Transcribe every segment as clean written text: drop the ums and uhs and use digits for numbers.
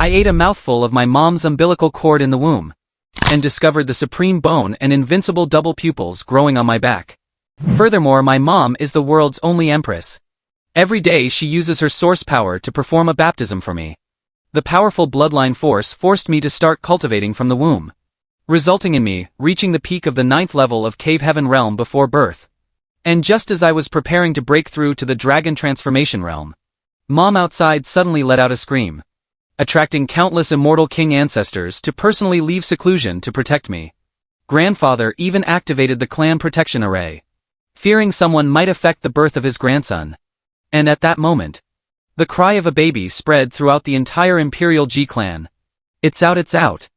I ate a mouthful of my mom's umbilical cord in the womb, and discovered the supreme bone and invincible double pupils growing on my back. Furthermore, my mom is the world's only empress. Every day she uses her source power to perform a baptism for me. The powerful bloodline force forced me to start cultivating from the womb, resulting in me reaching the peak of the 9th level of Cave Heaven realm before birth. And just as I was preparing to break through to the dragon transformation realm, Mom outside suddenly let out a scream, attracting countless immortal king ancestors to personally leave seclusion to protect me. Grandfather even activated the clan protection array, fearing someone might affect the birth of his grandson. And at that moment, the cry of a baby spread throughout the entire Imperial G clan. It's out, it's out.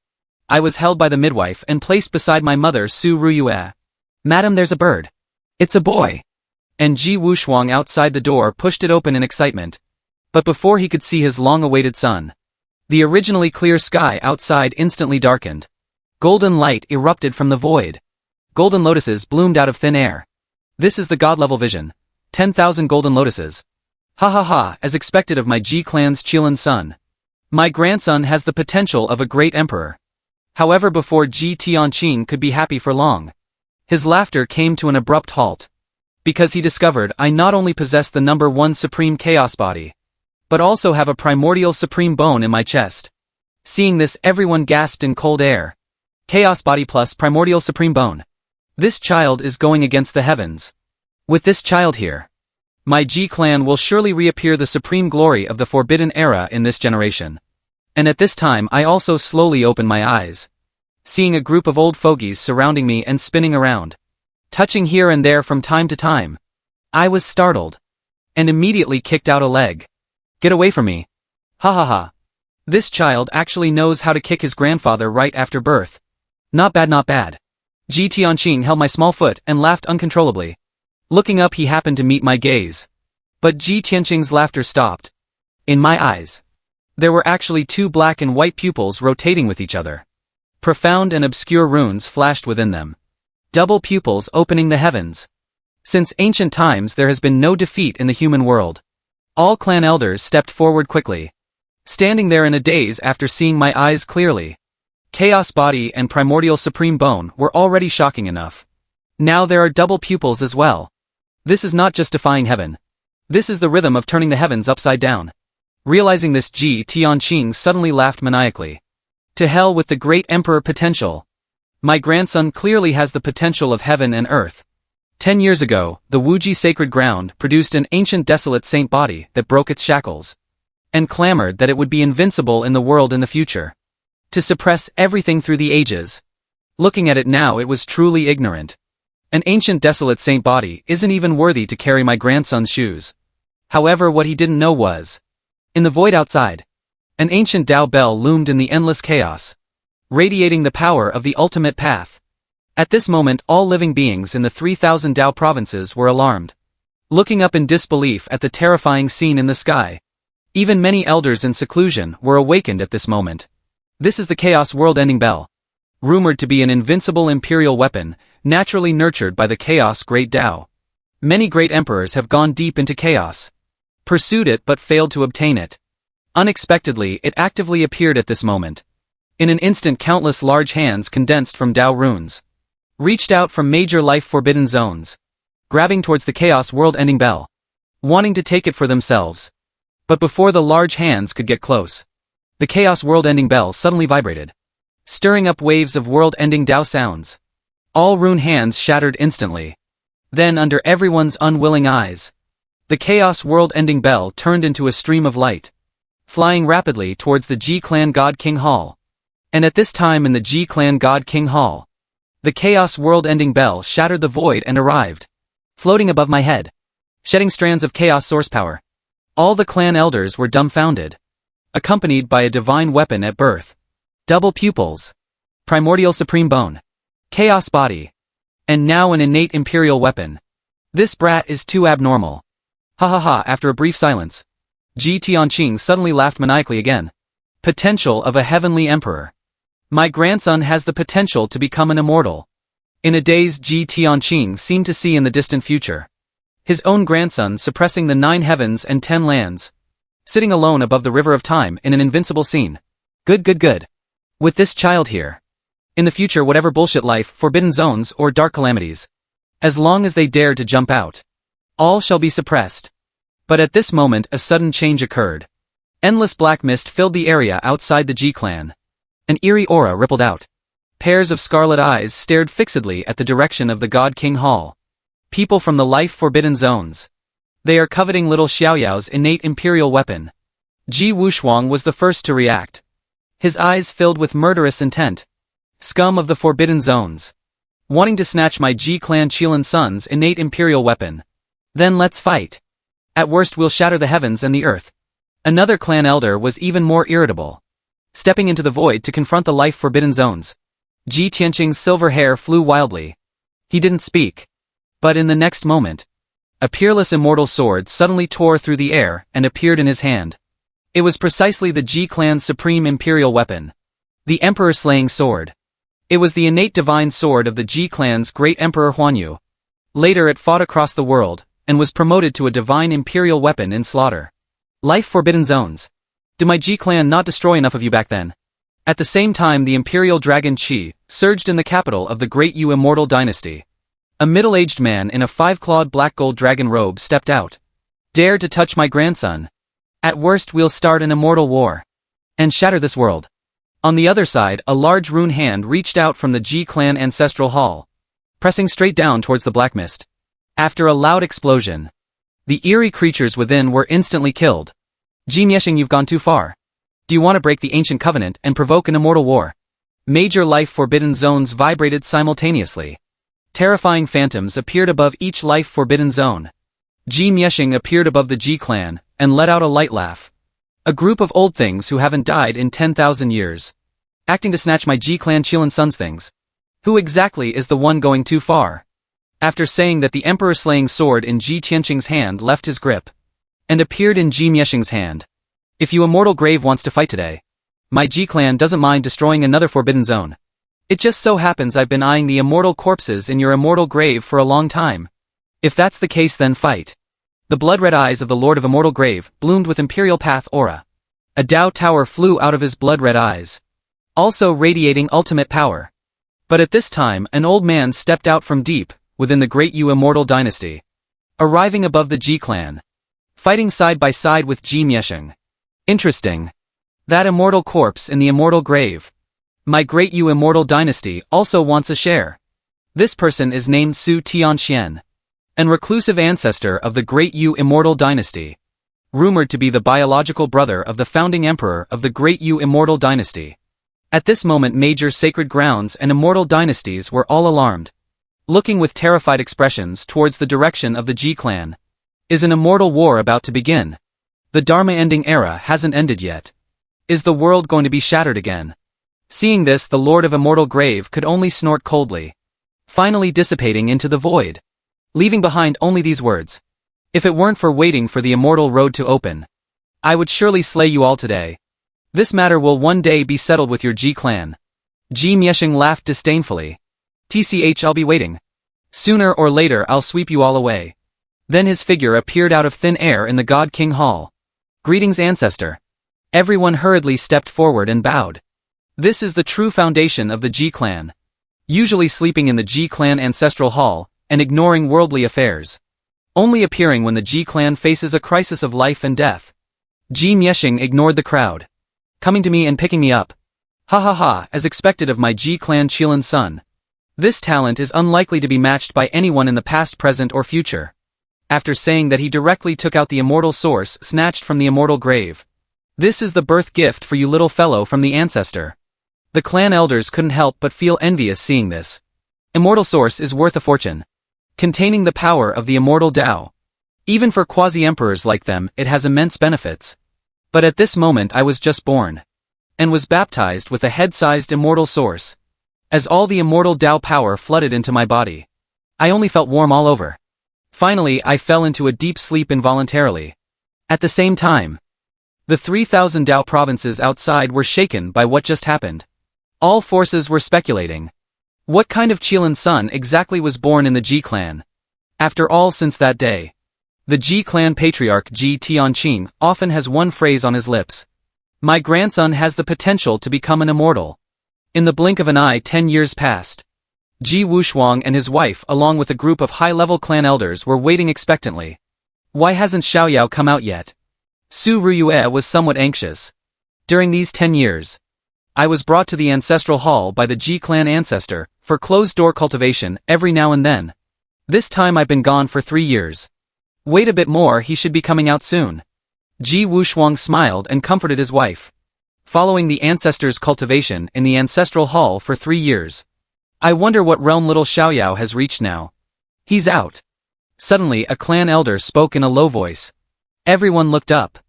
I was held by the midwife and placed beside my mother Su Ruyue. Madam, there's a bird. It's a boy. And Ji Wushuang outside the door pushed it open in excitement. But before he could see his long-awaited son, the originally clear sky outside instantly darkened. Golden light erupted from the void. Golden lotuses bloomed out of thin air. This is the god-level vision. 10,000 golden lotuses. Ha ha ha, as expected of my G clan's Qilin son. My grandson has the potential of a great emperor. However, before Ji Tianqing could be happy for long, his laughter came to an abrupt halt. Because he discovered I not only possess the number 1 supreme chaos body, but also have a primordial supreme bone in my chest. Seeing this, everyone gasped in cold air. Chaos body plus primordial supreme bone. This child is going against the heavens. With this child here, my G clan will surely reappear the supreme glory of the forbidden era in this generation. And at this time I also slowly opened my eyes, seeing a group of old fogies surrounding me and spinning around, touching here and there from time to time. I was startled, and immediately kicked out a leg. Get away from me. Ha ha ha. This child actually knows how to kick his grandfather right after birth. Not bad, not bad. Ji Tianqing held my small foot and laughed uncontrollably. Looking up, he happened to meet my gaze. But Ji Tianqing's laughter stopped. In my eyes, there were actually 2 black and white pupils rotating with each other. Profound and obscure runes flashed within them. Double pupils opening the heavens. Since ancient times there has been no defeat in the human world. All clan elders stepped forward quickly, standing there in a daze after seeing my eyes clearly. Chaos body and primordial supreme bone were already shocking enough. Now there are double pupils as well. This is not just defying heaven. This is the rhythm of turning the heavens upside down. Realizing this, Ji Tianqing suddenly laughed maniacally. To hell with the great emperor potential. My grandson clearly has the potential of heaven and earth. 10 years ago, the Wuji sacred ground produced an ancient desolate saint body that broke its shackles, and clamored that it would be invincible in the world in the future, to suppress everything through the ages. Looking at it now, it was truly ignorant. An ancient desolate saint body isn't even worthy to carry my grandson's shoes. However, what he didn't know was, in the void outside, an ancient Tao bell loomed in the endless chaos, radiating the power of the ultimate path. At this moment, all living beings in the 3,000 Tao provinces were alarmed, looking up in disbelief at the terrifying scene in the sky. Even many elders in seclusion were awakened at this moment. This is the Chaos World-Ending Bell, rumored to be an invincible imperial weapon, naturally nurtured by the Chaos Great Tao. Many great emperors have gone deep into chaos, pursued it but failed to obtain it. Unexpectedly, it actively appeared at this moment. In an instant, countless large hands condensed from Tao runes reached out from major life-forbidden zones, grabbing towards the Chaos World-Ending Bell, wanting to take it for themselves. But before the large hands could get close, the Chaos World-Ending Bell suddenly vibrated, stirring up waves of world-ending Tao sounds. All rune hands shattered instantly. Then, under everyone's unwilling eyes, the Chaos World-Ending Bell turned into a stream of light, flying rapidly towards the G Clan God King Hall. And at this time in the G Clan God King Hall, the Chaos World-Ending Bell shattered the void and arrived, floating above my head, shedding strands of chaos source power. All the clan elders were dumbfounded, accompanied by a divine weapon at birth. Double pupils, primordial supreme bone, chaos body, and now an innate imperial weapon. This brat is too abnormal. Ha ha ha. After a brief silence, Ji Tianqing suddenly laughed maniacally again. Potential of a heavenly emperor. My grandson has the potential to become an immortal. In a daze, Ji Tianqing seemed to see in the distant future his own grandson suppressing the 9 heavens and 10 lands, sitting alone above the river of time in an invincible scene. Good. With this child here. In the future, whatever bullshit life, forbidden zones, or dark calamities. As long as they dare to jump out, all shall be suppressed. But at this moment a sudden change occurred. Endless black mist filled the area outside the G-clan. An eerie aura rippled out. Pairs of scarlet eyes stared fixedly at the direction of the God King Hall. People from the life-forbidden zones. They are coveting little Xiaoyao's innate imperial weapon. Ji Wushuang was the first to react. His eyes filled with murderous intent. Scum of the forbidden zones. Wanting to snatch my G-clan Qilin son's innate imperial weapon. Then let's fight. At worst we'll shatter the heavens and the earth. Another clan elder was even more irritable. Stepping into the void to confront the life-forbidden zones. Ji Tianqing's silver hair flew wildly. He didn't speak. But in the next moment, a peerless immortal sword suddenly tore through the air and appeared in his hand. It was precisely the G-clan's supreme imperial weapon. The emperor-slaying sword. It was the innate divine sword of the G-clan's great emperor Huanyu. Later it fought across the world, and was promoted to a divine imperial weapon in slaughter. Life-forbidden zones. Did my G-clan not destroy enough of you back then? At the same time the imperial dragon Qi surged in the capital of the Great Yu immortal dynasty. A middle-aged man in a 5-clawed black gold dragon robe stepped out. Dare to touch my grandson. At worst we'll start an immortal war. And shatter this world. On the other side a large rune hand reached out from the G-clan ancestral hall. Pressing straight down towards the black mist. After a loud explosion, the eerie creatures within were instantly killed. Ji Mieshing, you've gone too far. Do you want to break the ancient covenant and provoke an immortal war? Major life-forbidden zones vibrated simultaneously. Terrifying phantoms appeared above each life-forbidden zone. Ji Mieshing appeared above the G-clan, and let out a light laugh. A group of old things who haven't died in 10,000 years. Acting to snatch my G-clan Qilin son's things. Who exactly is the one going too far? After saying that, the emperor-slaying sword in Ji Tianqing's hand left his grip. And appeared in Ji Mieshing's hand. If you immortal grave wants to fight today, my G-clan doesn't mind destroying another forbidden zone. It just so happens I've been eyeing the immortal corpses in your immortal grave for a long time. If that's the case, then fight. The blood-red eyes of the Lord of Immortal Grave bloomed with imperial path aura. A Dao tower flew out of his blood-red eyes, also radiating ultimate power. But at this time an old man stepped out from deep within the Great Yu immortal dynasty, arriving above the G-clan, fighting side by side with Ji Mieshing. Interesting. That immortal corpse in the immortal grave. My Great Yu immortal dynasty also wants a share. This person is named Su Tianxian, an reclusive ancestor of the Great Yu immortal dynasty, rumored to be the biological brother of the founding emperor of the Great Yu immortal dynasty. At this moment major sacred grounds and immortal dynasties were all alarmed, looking with terrified expressions towards the direction of the G-clan. Is an immortal war about to begin? The Dharma-ending era hasn't ended yet. Is the world going to be shattered again? Seeing this, the Lord of Immortal Grave could only snort coldly, finally dissipating into the void, leaving behind only these words. If it weren't for waiting for the immortal road to open, I would surely slay you all today. This matter will one day be settled with your G-clan. Ji Mieshing laughed disdainfully. TCH, I'll be waiting. Sooner or later I'll sweep you all away. Then his figure appeared out of thin air in the God King Hall. Greetings, ancestor. Everyone hurriedly stepped forward and bowed. This is the true foundation of the G-clan. Usually sleeping in the G-clan ancestral hall, and ignoring worldly affairs. Only appearing when the G-clan faces a crisis of life and death. Ji Mieshing ignored the crowd. Coming to me and picking me up. Ha ha ha, as expected of my G-clan Qilin son. This talent is unlikely to be matched by anyone in the past, present, or future. After saying that, he directly took out the immortal source snatched from the immortal grave. This is the birth gift for you, little fellow, from the ancestor. The clan elders couldn't help but feel envious seeing this. Immortal source is worth a fortune, containing the power of the immortal Tao. Even for quasi-emperors like them, it has immense benefits. But at this moment I was just born, and was baptized with a head-sized immortal source. As all the immortal Tao power flooded into my body, I only felt warm all over. Finally I fell into a deep sleep involuntarily. At the same time, the 3,000 Tao provinces outside were shaken by what just happened. All forces were speculating. What kind of Qilin son exactly was born in the G-clan? After all, since that day, the G-clan patriarch Ji Tianqing often has one phrase on his lips. My grandson has the potential to become an immortal. In the blink of an eye 10 years passed. Ji Wushuang and his wife along with a group of high-level clan elders were waiting expectantly. Why hasn't Xiaoyao come out yet? Su Ruyue was somewhat anxious. During these 10 years, I was brought to the ancestral hall by the Ji clan ancestor for closed-door cultivation every now and then. This time I've been gone for 3 years. Wait a bit more, he should be coming out soon. Ji Wushuang smiled and comforted his wife. Following the ancestors' cultivation in the ancestral hall for 3 years. I wonder what realm little Xiaoyao has reached now. He's out. Suddenly a clan elder spoke in a low voice. Everyone looked up.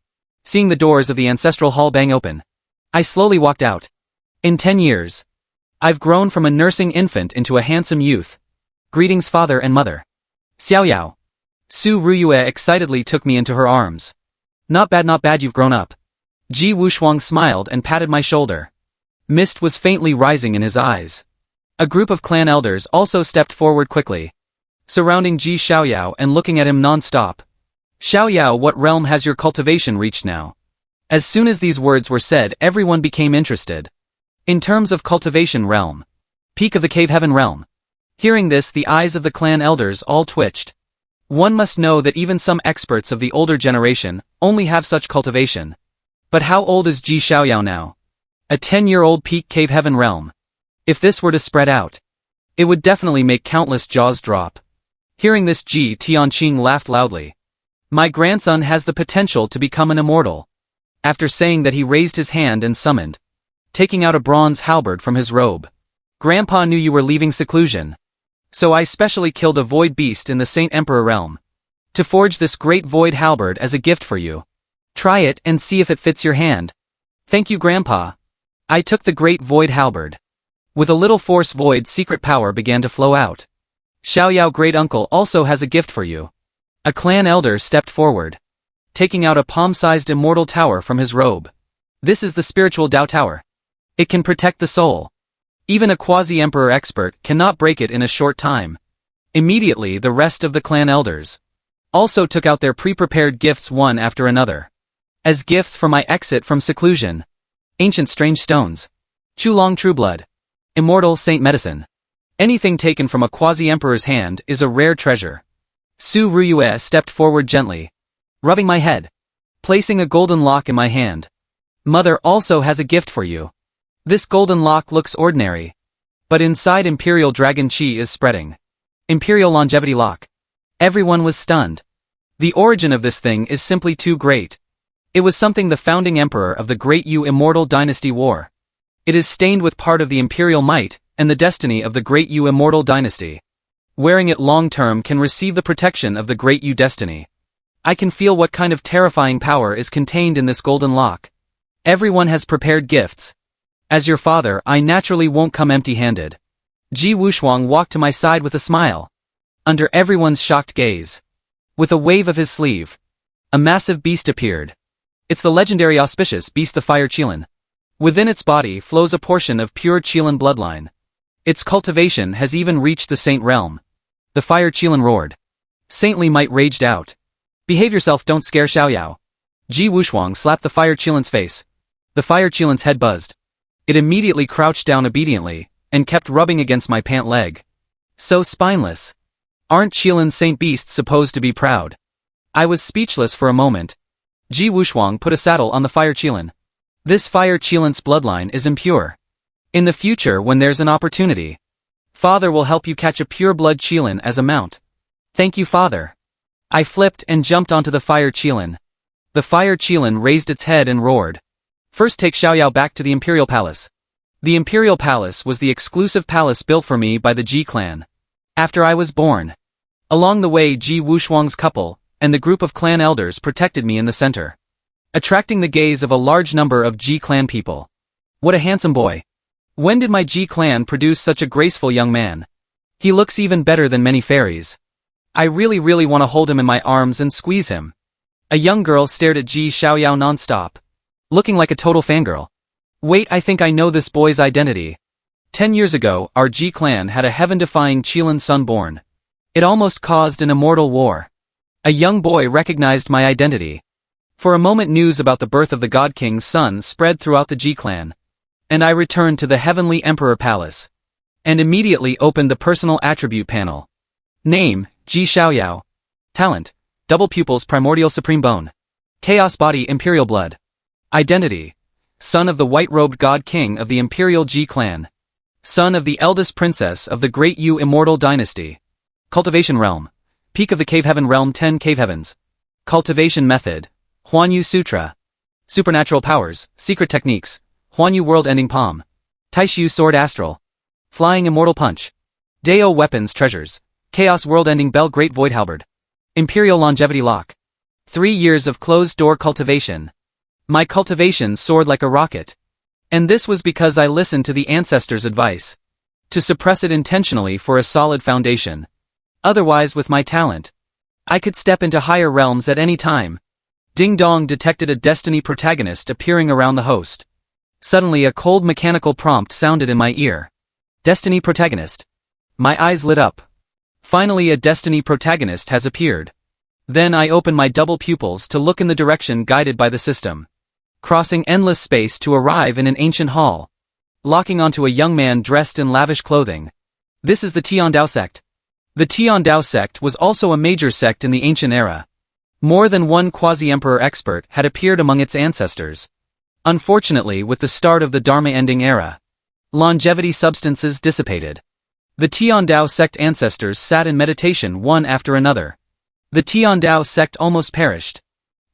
Seeing the doors of the ancestral hall bang open, I slowly walked out. In 10 years, I've grown from a nursing infant into a handsome youth. Greetings father and mother. Xiaoyao. Su Ruyue excitedly took me into her arms. Not bad you've grown up. Ji Wushuang smiled and patted my shoulder. Mist was faintly rising in his eyes. A group of clan elders also stepped forward quickly, surrounding Ji Xiaoyao and looking at him non-stop. Xiaoyao, what realm has your cultivation reached now? As soon as these words were said, everyone became interested. In terms of cultivation realm. Peak of the cave heaven realm. Hearing this, the eyes of the clan elders all twitched. One must know that even some experts of the older generation only have such cultivation. But how old is Ji Xiaoyao now? A 10-year-old peak cave heaven realm. If this were to spread out, it would definitely make countless jaws drop. Hearing this, Ji Tianqing laughed loudly. My grandson has the potential to become an immortal. After saying that, he raised his hand and summoned, taking out a bronze halberd from his robe. Grandpa knew you were leaving seclusion. So I specially killed a void beast in the Saint Emperor realm to forge this great void halberd as a gift for you. Try it and see if it fits your hand. Thank you, Grandpa. I took the great void halberd. With a little force, void secret power began to flow out. Xiaoyao, great uncle also has a gift for you. A clan elder stepped forward, taking out a palm-sized immortal tower from his robe. This is the spiritual Dao Tower. It can protect the soul. Even a quasi-emperor expert cannot break it in a short time. Immediately the rest of the clan elders also took out their pre-prepared gifts one after another. As gifts for my exit from seclusion. Ancient strange stones. Chulong true blood. Immortal saint medicine. Anything taken from a quasi-emperor's hand is a rare treasure. Su Ruyue stepped forward gently, rubbing my head, placing a golden lock in my hand. Mother also has a gift for you. This golden lock looks ordinary, but inside imperial dragon chi is spreading. Imperial longevity lock. Everyone was stunned. The origin of this thing is simply too great. It was something the founding emperor of the Great Yu Immortal Dynasty wore. It is stained with part of the imperial might and the destiny of the Great Yu Immortal Dynasty. Wearing it long-term can receive the protection of the Great Yu destiny. I can feel what kind of terrifying power is contained in this golden lock. Everyone has prepared gifts. As your father, I naturally won't come empty-handed. Ji Wushuang walked to my side with a smile. Under everyone's shocked gaze. With a wave of his sleeve, a massive beast appeared. It's the legendary auspicious beast, the Fire Qilin. Within its body flows a portion of pure Qilin bloodline. Its cultivation has even reached the saint realm. The Fire Qilin roared. Saintly might raged out. Behave yourself, don't scare Xiaoyao. Ji Wushuang slapped the Fire Qilin's face. The Fire Qilin's head buzzed. It immediately crouched down obediently, and kept rubbing against my pant leg. So spineless. Aren't Qilin saint beasts supposed to be proud? I was speechless for a moment. Ji Wushuang put a saddle on the Fire Qilin. This Fire Qilin's bloodline is impure. In the future, when there's an opportunity, Father will help you catch a pure blood Qilin as a mount. Thank you, Father. I flipped and jumped onto the Fire Qilin. The Fire Qilin raised its head and roared. First, take Xiaoyao back to the Imperial Palace. The Imperial Palace was the exclusive palace built for me by the Ji clan. After I was born. Along the way, Ji Wushuang's couple and the group of clan elders protected me in the center, attracting the gaze of a large number of Ji clan people. What a handsome boy. When did my Ji clan produce such a graceful young man? He looks even better than many fairies. I really want to hold him in my arms and squeeze him. A young girl stared at Ji Xiaoyao non-stop, looking like a total fangirl. Wait, I think I know this boy's identity. 10 years ago, our Ji clan had a heaven-defying Qilin son born. It almost caused an immortal war. A young boy recognized my identity. For a moment news about the birth of the God King's son spread throughout the Ji clan. And I returned to the Heavenly Emperor Palace. And immediately opened the personal attribute panel. Name, Ji Xiaoyao. Talent, double pupils primordial supreme bone. Chaos body imperial blood. Identity, son of the white-robed God King of the Imperial Ji clan. Son of the eldest princess of the Great Yu immortal dynasty. Cultivation realm, peak of the cave heaven realm 10 cave heavens. Cultivation method, Huanyu Sutra. Supernatural powers, secret techniques, Huanyu world-ending palm. Taishu sword astral. Flying immortal punch. Deo weapons treasures, chaos world-ending bell great void halberd. Imperial longevity lock. 3 years of closed-door cultivation. My cultivation soared like a rocket. And this was because I listened to the ancestors' advice. To suppress it intentionally for a solid foundation. Otherwise with my talent, I could step into higher realms at any time. Ding Dong detected a destiny protagonist appearing around the host. Suddenly a cold mechanical prompt sounded in my ear. Destiny protagonist. My eyes lit up. Finally a destiny protagonist has appeared. Then I opened my double pupils to look in the direction guided by the system. Crossing endless space to arrive in an ancient hall. Locking onto a young man dressed in lavish clothing. This is the Tiandao sect. The Tiandao sect was also a major sect in the ancient era. More than one quasi-emperor expert had appeared among its ancestors. Unfortunately, with the start of the Dharma-ending era, longevity substances dissipated. The Tiandao sect ancestors sat in meditation one after another. The Tiandao sect almost perished.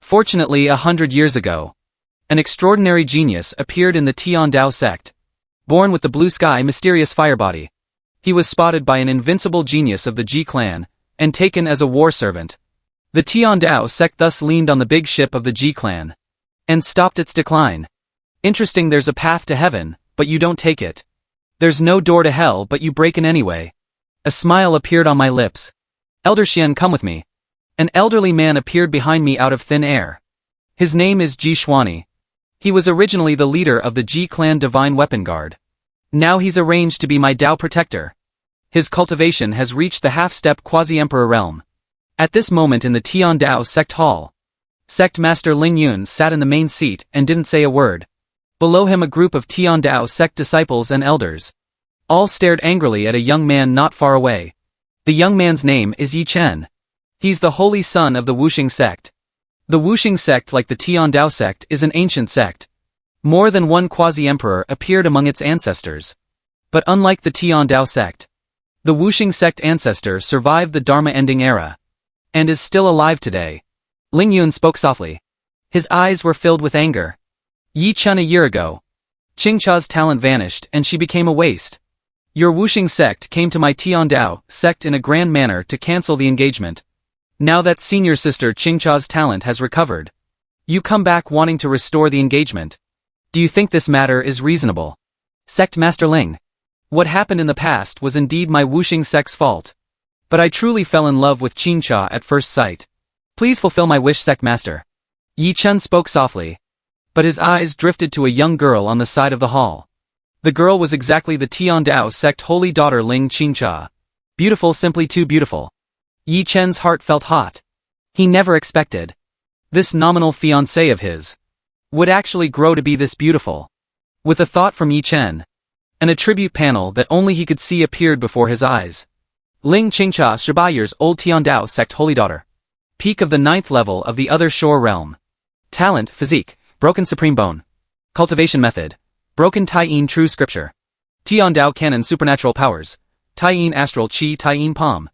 Fortunately 100 years ago, an extraordinary genius appeared in the Tiandao sect. Born with the blue sky mysterious fire body. He was spotted by an invincible genius of the Ji clan, and taken as a war servant. The Tiandao sect thus leaned on the big ship of the Ji clan. And stopped its decline. Interesting, there's a path to heaven, but you don't take it. There's no door to hell but you break in anyway. A smile appeared on my lips. Elder Xian, come with me. An elderly man appeared behind me out of thin air. His name is Ji Xuani. He was originally the leader of the Ji clan Divine Weapon Guard. Now he's arranged to be my Dao protector. His cultivation has reached the half-step quasi-emperor realm. At this moment in the Tiandao sect hall, Sect Master Ling Yun sat in the main seat and didn't say a word. Below him a group of Tiandao sect disciples and elders. All stared angrily at a young man not far away. The young man's name is Yi Chen. He's the holy son of the Wuxing sect. The Wuxing sect, like the Tiandao sect, is an ancient sect. More than one quasi-emperor appeared among its ancestors. But unlike the Tiandao sect, the Wuxing sect ancestor survived the Dharma-ending era. And is still alive today. Ling Yun spoke softly. His eyes were filled with anger. Yi Chen, a year ago, Qingcha's talent vanished and she became a waste. Your Wuxing sect came to my Tiandao sect in a grand manner to cancel the engagement. Now that senior sister Qingcha's talent has recovered, you come back wanting to restore the engagement. Do you think this matter is reasonable? Sect Master Ling. What happened in the past was indeed my Wuxing sect's fault. But I truly fell in love with Qingcha at first sight. Please fulfill my wish, Sect Master. Yi Chen spoke softly. But his eyes drifted to a young girl on the side of the hall. The girl was exactly the Tiandao sect holy daughter Ling Qingcha. Beautiful, simply too beautiful. Yi Chen's heart felt hot. He never expected this nominal fiancée of his would actually grow to be this beautiful. With a thought from Yi Chen, an attribute panel that only he could see appeared before his eyes. Ling Qingcha, Shibayer's old Tiandao sect holy daughter. Peak of the 9th level of the other shore realm. Talent, physique, broken supreme bone. Cultivation method, broken Taiyin true scripture. Tiandao canon supernatural powers, Taiyin astral chi Taiyin palm.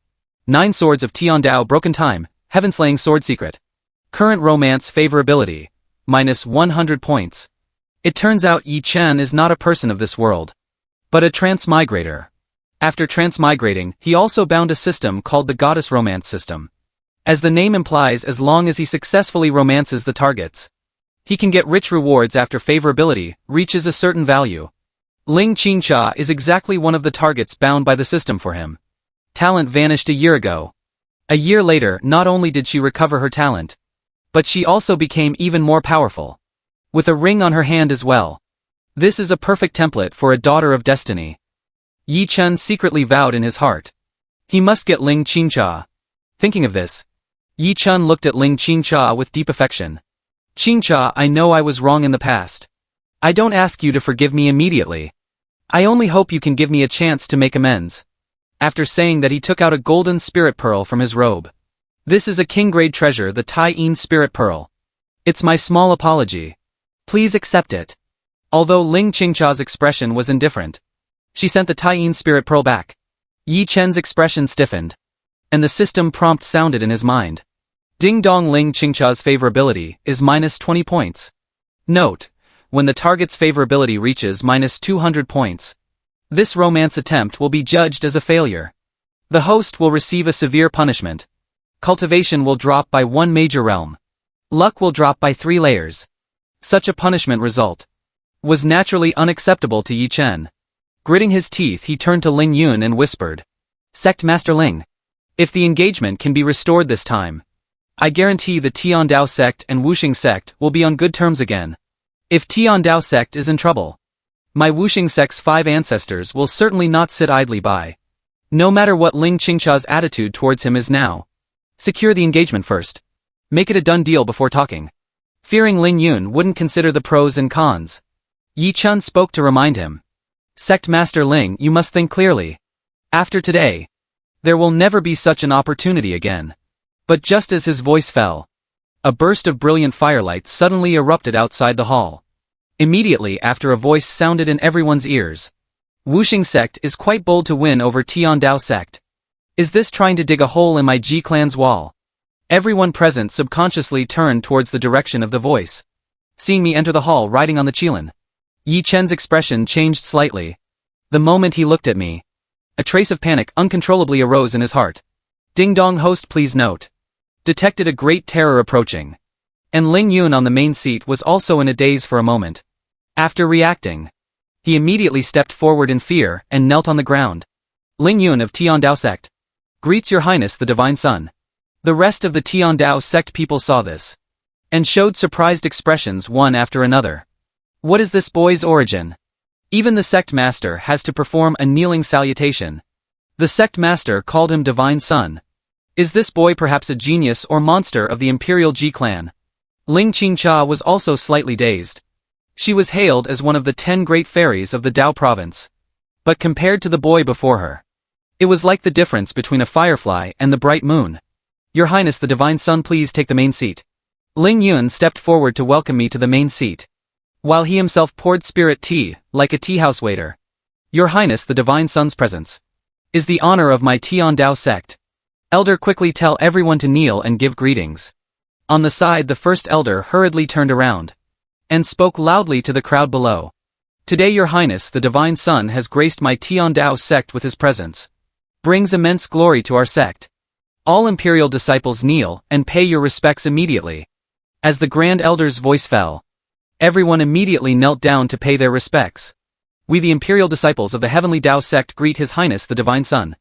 9 swords of Tiandao broken time, heaven slaying sword secret. Current romance favorability, minus 100 points. It turns out Yi Chen is not a person of this world, but a transmigrator. After transmigrating, he also bound a system called the Goddess Romance System. As the name implies, as long as he successfully romances the targets, he can get rich rewards after favorability reaches a certain value. Ling Qingcha is exactly one of the targets bound by the system for him. Talent vanished a year ago. A year later, not only did she recover her talent, but she also became even more powerful. With a ring on her hand as well. This is a perfect template for a daughter of destiny. Yi Chen secretly vowed in his heart. He must get Ling Qingcha. Thinking of this, Yi Chen looked at Ling Qingcha with deep affection. Qingcha, I know I was wrong in the past. I don't ask you to forgive me immediately. I only hope you can give me a chance to make amends. After saying that, he took out a golden spirit pearl from his robe. This is a king-grade treasure, the Tai-Yin spirit pearl. It's my small apology. Please accept it. Although Ling Qingcha's expression was indifferent, she sent the Tai-Yin spirit pearl back. Yi Chen's expression stiffened, and the system prompt sounded in his mind. Ding dong, Ling Qingcha's favorability is minus 20 points. Note: when the target's favorability reaches minus 200 points, this romance attempt will be judged as a failure. The host will receive a severe punishment. Cultivation will drop by 1 major realm. Luck will drop by 3 layers. Such a punishment result was naturally unacceptable to Yi Chen. Gritting his teeth, he turned to Ling Yun and whispered, "Sect Master Ling, if the engagement can be restored this time, I guarantee the Tiandao sect and Wuxing sect will be on good terms again. If Tiandao sect is in trouble, my Wuxing sect's 5 ancestors will certainly not sit idly by. No matter what Ling Qingcha's attitude towards him is now, secure the engagement first. Make it a done deal before talking." Fearing Ling Yun wouldn't consider the pros and cons, Yi Chen spoke to remind him. "Sect Master Ling, you must think clearly. After today, there will never be such an opportunity again." But just as his voice fell, a burst of brilliant firelight suddenly erupted outside the hall. Immediately after, a voice sounded in everyone's ears. "Wuxing sect is quite bold to win over Tiandao sect. Is this trying to dig a hole in my Ji clan's wall?" Everyone present subconsciously turned towards the direction of the voice. Seeing me enter the hall riding on the Qilin, Yi Chen's expression changed slightly. The moment he looked at me, a trace of panic uncontrollably arose in his heart. Ding dong, host, please note. Detected a great terror approaching. And Ling Yun on the main seat was also in a daze for a moment. After reacting, he immediately stepped forward in fear and knelt on the ground. "Ling Yun of Tiandao sect greets your highness the divine sun." The rest of the Tiandao sect people saw this and showed surprised expressions one after another. What is this boy's origin? Even the sect master has to perform a kneeling salutation. The sect master called him divine son. Is this boy perhaps a genius or monster of the imperial Ji clan? Ling Qingcha was also slightly dazed. She was hailed as one of the 10 great fairies of the Dao province. But compared to the boy before her, it was like the difference between a firefly and the bright moon. "Your highness the divine sun, please take the main seat." Ling Yun stepped forward to welcome me to the main seat, while he himself poured spirit tea, like a teahouse waiter. "Your highness the divine sun's presence is the honor of my Tiandao sect. Elder, quickly tell everyone to kneel and give greetings." On the side, the first elder hurriedly turned around and spoke loudly to the crowd below. "Today your highness the divine sun has graced my Tiandao sect with his presence. Brings immense glory to our sect. All imperial disciples kneel and pay your respects immediately." As the grand elder's voice fell, everyone immediately knelt down to pay their respects. "We the imperial disciples of the heavenly Dao sect greet his highness the divine sun."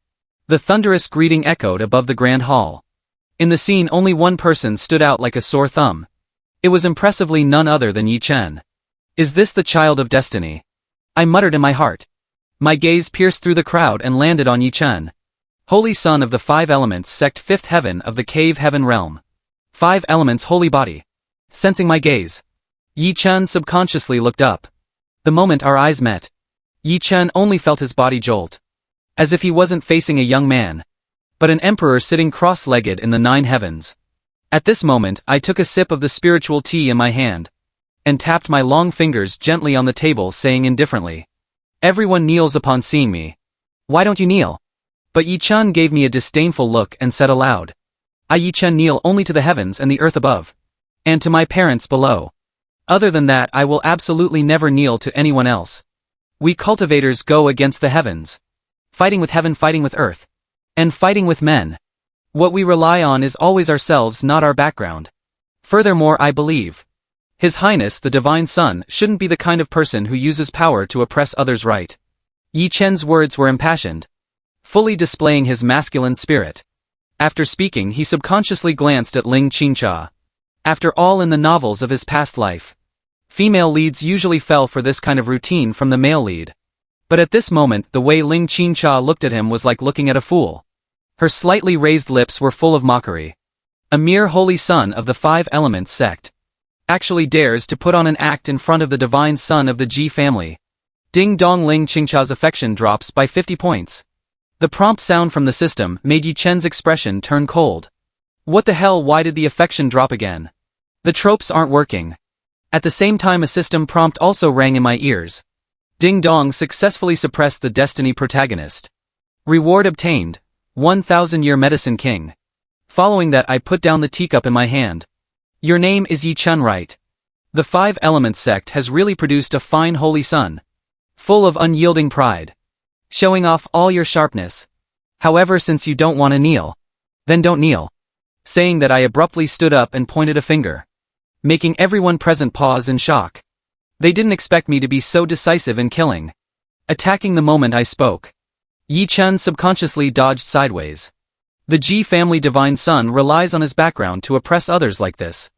The thunderous greeting echoed above the grand hall. In the scene, only one person stood out like a sore thumb. It was impressively none other than Yi Chen. "Is this the child of destiny?" I muttered in my heart. My gaze pierced through the crowd and landed on Yi Chen. Holy son of the 5 elements, sect 5th heaven of the cave heaven realm. 5 elements holy body. Sensing my gaze, Yi Chen subconsciously looked up. The moment our eyes met, Yi Chen only felt his body jolt. As if he wasn't facing a young man, but an emperor sitting cross-legged in the 9 heavens. At this moment, I took a sip of the spiritual tea in my hand, and tapped my long fingers gently on the table, saying indifferently, "Everyone kneels upon seeing me. Why don't you kneel?" But Yi Chen gave me a disdainful look and said aloud, "I Yi Chen kneel only to the heavens and the earth above, and to my parents below. Other than that, I will absolutely never kneel to anyone else. We cultivators go against the heavens. Fighting with heaven, fighting with earth, and fighting with men. What we rely on is always ourselves, not our background. Furthermore, I believe His Highness the Divine Sun shouldn't be the kind of person who uses power to oppress others, right?" Yi Chen's words were impassioned, fully displaying his masculine spirit. After speaking, he subconsciously glanced at Ling Qingcha. After all, in the novels of his past life, female leads usually fell for this kind of routine from the male lead. But at this moment, the way Ling Qingcha looked at him was like looking at a fool. Her slightly raised lips were full of mockery. A mere holy son of the 5 elements sect. actually dares to put on an act in front of the divine son of the Ji family. Ding dong, Ling Qingcha's affection drops by 50 points. The prompt sound from the system made Yi Chen's expression turn cold. What the hell, why did the affection drop again? The tropes aren't working. At the same time, a system prompt also rang in my ears. Ding dong successfully suppressed the destiny protagonist. Reward obtained, 1,000-year medicine king. Following that, I put down the teacup in my hand. Your name is Yi Chen, right? The 5 Elements sect has really produced a fine holy son. Full of unyielding pride. Showing off all your sharpness. However, since you don't want to kneel, then don't kneel. Saying that, I abruptly stood up and pointed a finger, making everyone present pause in shock. They didn't expect me to be so decisive in killing. Attacking the moment I spoke. Yi Chen subconsciously dodged sideways. The Ji family divine son relies on his background to oppress others like this.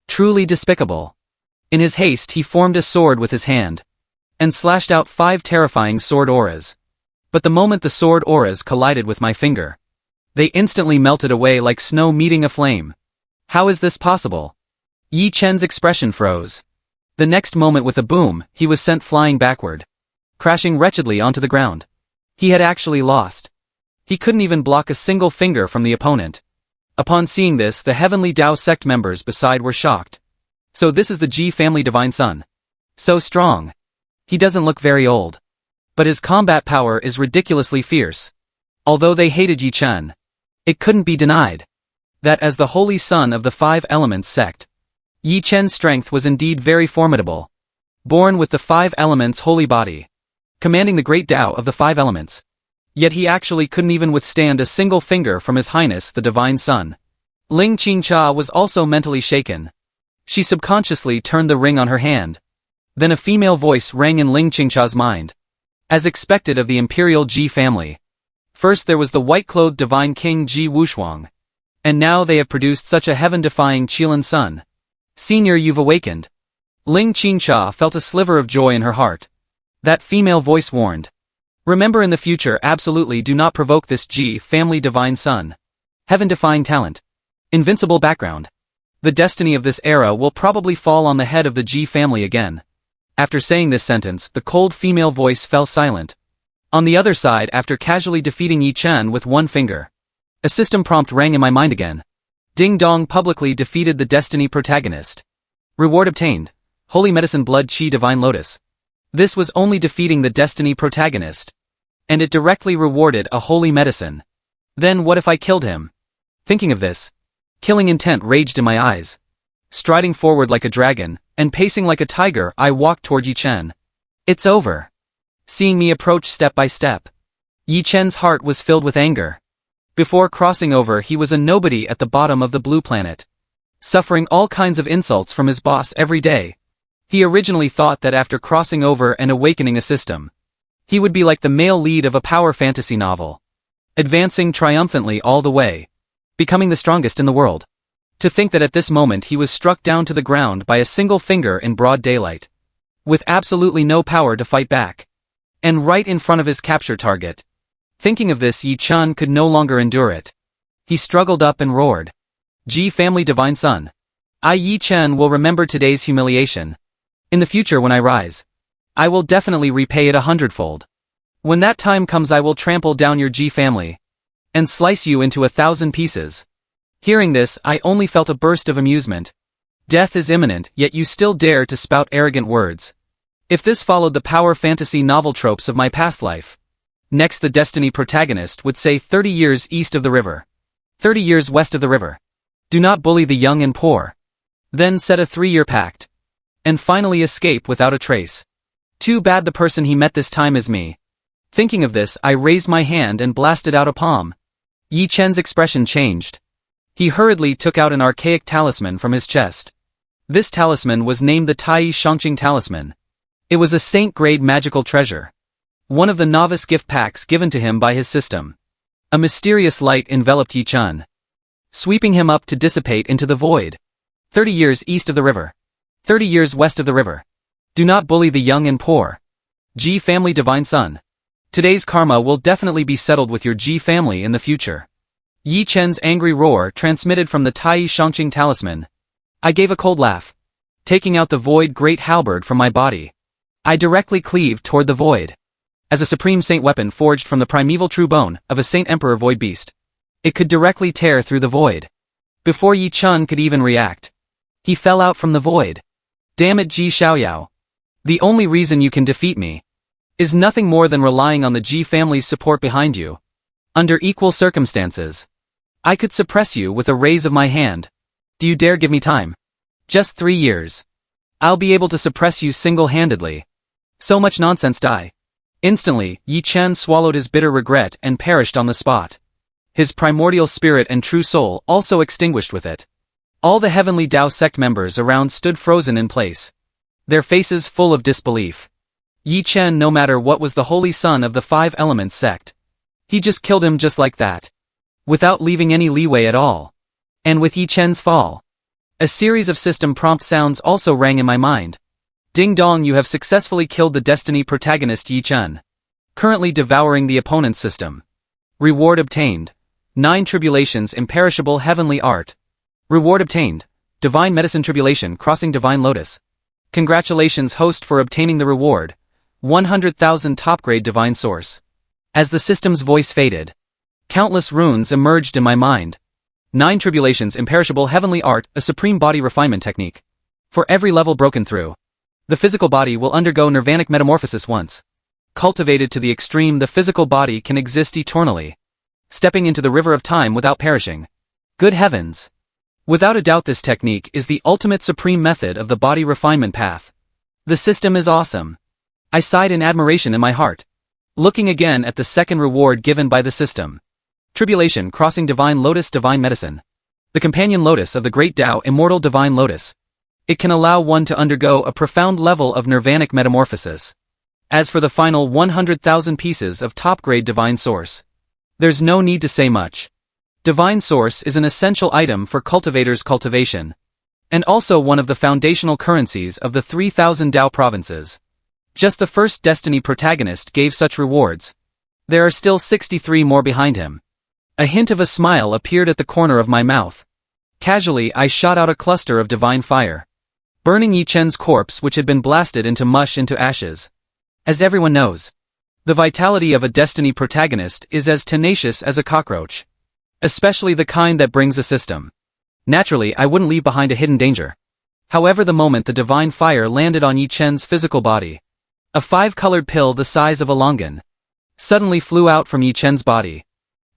Truly despicable. In his haste, he formed a sword with his hand and slashed out 5 terrifying sword auras. But the moment the sword auras collided with my finger, they instantly melted away like snow meeting a flame. How is this possible? Yi Chen's expression froze. The next moment, with a boom, he was sent flying backward, crashing wretchedly onto the ground. He had actually lost. He couldn't even block a single finger from the opponent. Upon seeing this, the Heavenly Dao sect members beside were shocked. So this is the Ji family divine son. So strong. He doesn't look very old. But his combat power is ridiculously fierce. Although they hated Yi Chen, it couldn't be denied that as the holy son of the 5 Elements sect, Yi Chen's strength was indeed very formidable. Born with the 5 Elements holy body, commanding the great Tao of the 5 Elements. Yet he actually couldn't even withstand a single finger from His Highness the Divine Son. Ling Qingcha was also mentally shaken. She subconsciously turned the ring on her hand. Then a female voice rang in Ling Qingcha's mind. As expected of the imperial Ji family. First there was the white-clothed divine king Ji Wushuang. And now they have produced such a heaven-defying Qilin son. Senior, you've awakened. Ling Qingcha felt a sliver of joy in her heart. That female voice warned. Remember, in the future absolutely do not provoke this Ji family divine son. Heaven-defying talent. Invincible background. The destiny of this era will probably fall on the head of the Ji family again. After saying this sentence, the cold female voice fell silent. On the other side, after casually defeating Yi Chen with one finger, a system prompt rang in my mind again. Ding dong publicly defeated the destiny protagonist. Reward obtained. Holy medicine blood chi divine lotus. This was only defeating the destiny protagonist. And it directly rewarded a holy medicine. Then what if I killed him? Thinking of this, killing intent raged in my eyes. Striding forward like a dragon, and pacing like a tiger, I walked toward Yi Chen. It's over. Seeing me approach step by step, Yi Chen's heart was filled with anger. Before crossing over, he was a nobody at the bottom of the blue planet, suffering all kinds of insults from his boss every day. He originally thought that after crossing over and awakening a system, he would be like the male lead of a power fantasy novel, advancing triumphantly all the way, becoming the strongest in the world. To think that at this moment he was struck down to the ground by a single finger in broad daylight, with absolutely no power to fight back, and right in front of his capture target. Thinking of this, Yi Chen could no longer endure it. He struggled up and roared. Ji family divine son. I, Yi Chen, will remember today's humiliation. In the future, when I rise, I will definitely repay it 100-fold. When that time comes, I will trample down your Ji family and slice you into 1,000 pieces. Hearing this, I only felt a burst of amusement. Death is imminent, yet you still dare to spout arrogant words. If this followed the power fantasy novel tropes of my past life, next the destiny protagonist would say 30 years east of the river, 30 years west of the river. Do not bully the young and poor. Then set a 3-year pact, and finally escape without a trace. Too bad the person he met this time is me. Thinking of this, I raised my hand and blasted out a palm. Yi Chen's expression changed. He hurriedly took out an archaic talisman from his chest. This talisman was named the Tai Shangqing Talisman. It was a saint-grade magical treasure. One of the novice gift packs given to him by his system. A mysterious light enveloped Yi Chen, sweeping him up to dissipate into the void. 30 years east of the river. 30 years west of the river. Do not bully the young and poor. Ji family divine son. Today's karma will definitely be settled with your Ji family in the future. Yi Chen's angry roar transmitted from the Tai Shangqing Talisman. I gave a cold laugh. taking out the void great halberd from my body. I directly cleaved toward the void. As a supreme saint weapon forged from the primeval true bone of a saint emperor void beast, it could directly tear through the void. Before Yi Chun could even react, he fell out from the void. Damn it, Ji Xiaoyao. The only reason you can defeat me is nothing more than relying on the Ji family's support behind you. Under equal circumstances, I could suppress you with a raise of my hand. Do you dare give me time? Just 3 years. I'll be able to suppress you single-handedly. So much nonsense, die. Instantly, Yi Chen swallowed his bitter regret and perished on the spot. His primordial spirit and true soul also extinguished with it. All the heavenly Dao sect members around stood frozen in place, their faces full of disbelief. Yi Chen, no matter what, was the holy son of the Five Elements sect. He just killed him just like that, without leaving any leeway at all. And with Yi Chen's fall, a series of system prompt sounds also rang in my mind. Ding dong, you have successfully killed the destiny protagonist Yi Chen, currently devouring the opponent's system. Reward obtained: 9 tribulations, imperishable heavenly art. Reward obtained: divine medicine, tribulation crossing divine lotus. Congratulations host for obtaining the reward, 100,000 top-grade divine source. As the system's voice faded, countless runes emerged in my mind. 9 tribulations, imperishable heavenly art, a supreme body refinement technique. For every level broken through, the physical body will undergo nirvanic metamorphosis once. Cultivated to the extreme, the physical body can exist eternally, stepping into the river of time without perishing. Good heavens! Without a doubt, this technique is the ultimate supreme method of the body refinement path. The system is awesome. I sighed in admiration in my heart, looking again at the second reward given by the system. Tribulation crossing divine lotus, divine medicine. The companion lotus of the great Tao, immortal divine lotus. It can allow one to undergo a profound level of nirvanic metamorphosis. As for the final 100,000 pieces of top-grade divine source, there's no need to say much. Divine source is an essential item for cultivators' cultivation, and also one of the foundational currencies of the 3,000 Dao provinces. Just the first destiny protagonist gave such rewards. There are still 63 more behind him. A hint of a smile appeared at the corner of my mouth. Casually, I shot out a cluster of divine fire, burning Yi Chen's corpse, which had been blasted into mush, into ashes. As everyone knows, the vitality of a destiny protagonist is as tenacious as a cockroach, especially the kind that brings a system. Naturally, I wouldn't leave behind a hidden danger. However, the moment the divine fire landed on Yi Chen's physical body, a 5-colored pill the size of a longan suddenly flew out from Yi Chen's body,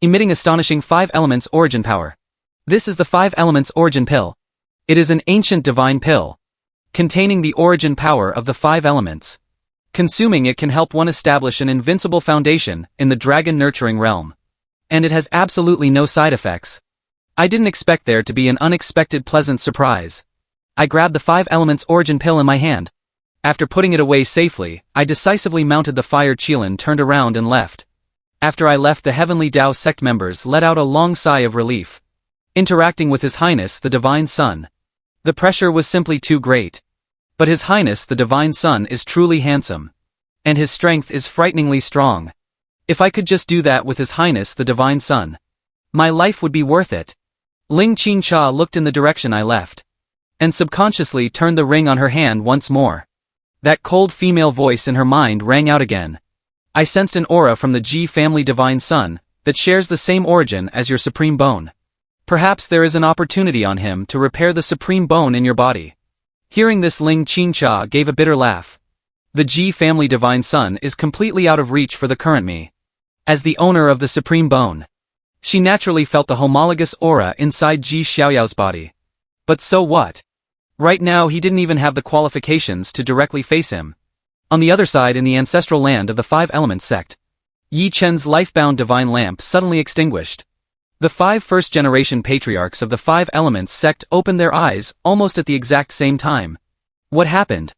emitting astonishing 5 elements origin power. This is the 5 elements origin pill. It is an ancient divine pill, containing the origin power of the 5 elements. Consuming it can help one establish an invincible foundation in the dragon nurturing realm. And it has absolutely no side effects. I didn't expect there to be an unexpected pleasant surprise. I grabbed the 5 elements origin pill in my hand. After putting it away safely, I decisively mounted the fire Qilin, turned around and left. After I left, the heavenly Dao sect members let out a long sigh of relief, interacting with His Highness the Divine Sun. The pressure was simply too great. But His Highness the Divine Sun is truly handsome, and his strength is frighteningly strong. If I could just do that with His Highness the Divine Sun, my life would be worth it. Ling Qingcha looked in the direction I left, and subconsciously turned the ring on her hand once more. That cold female voice in her mind rang out again. I sensed an aura from the Ji family Divine Sun that shares the same origin as your supreme bone. Perhaps there is an opportunity on him to repair the supreme bone in your body. Hearing this, Ling Qingcha gave a bitter laugh. The Ji family Divine Sun is completely out of reach for the current me. As the owner of the supreme bone, she naturally felt the homologous aura inside Ji Xiaoyao's body. But so what? Right now he didn't even have the qualifications to directly face him. On the other side, in the ancestral land of the 5 Elements sect, Yi Chen's life-bound divine lamp suddenly extinguished. The 5 first-generation patriarchs of the 5 Elements sect opened their eyes almost at the exact same time. What happened?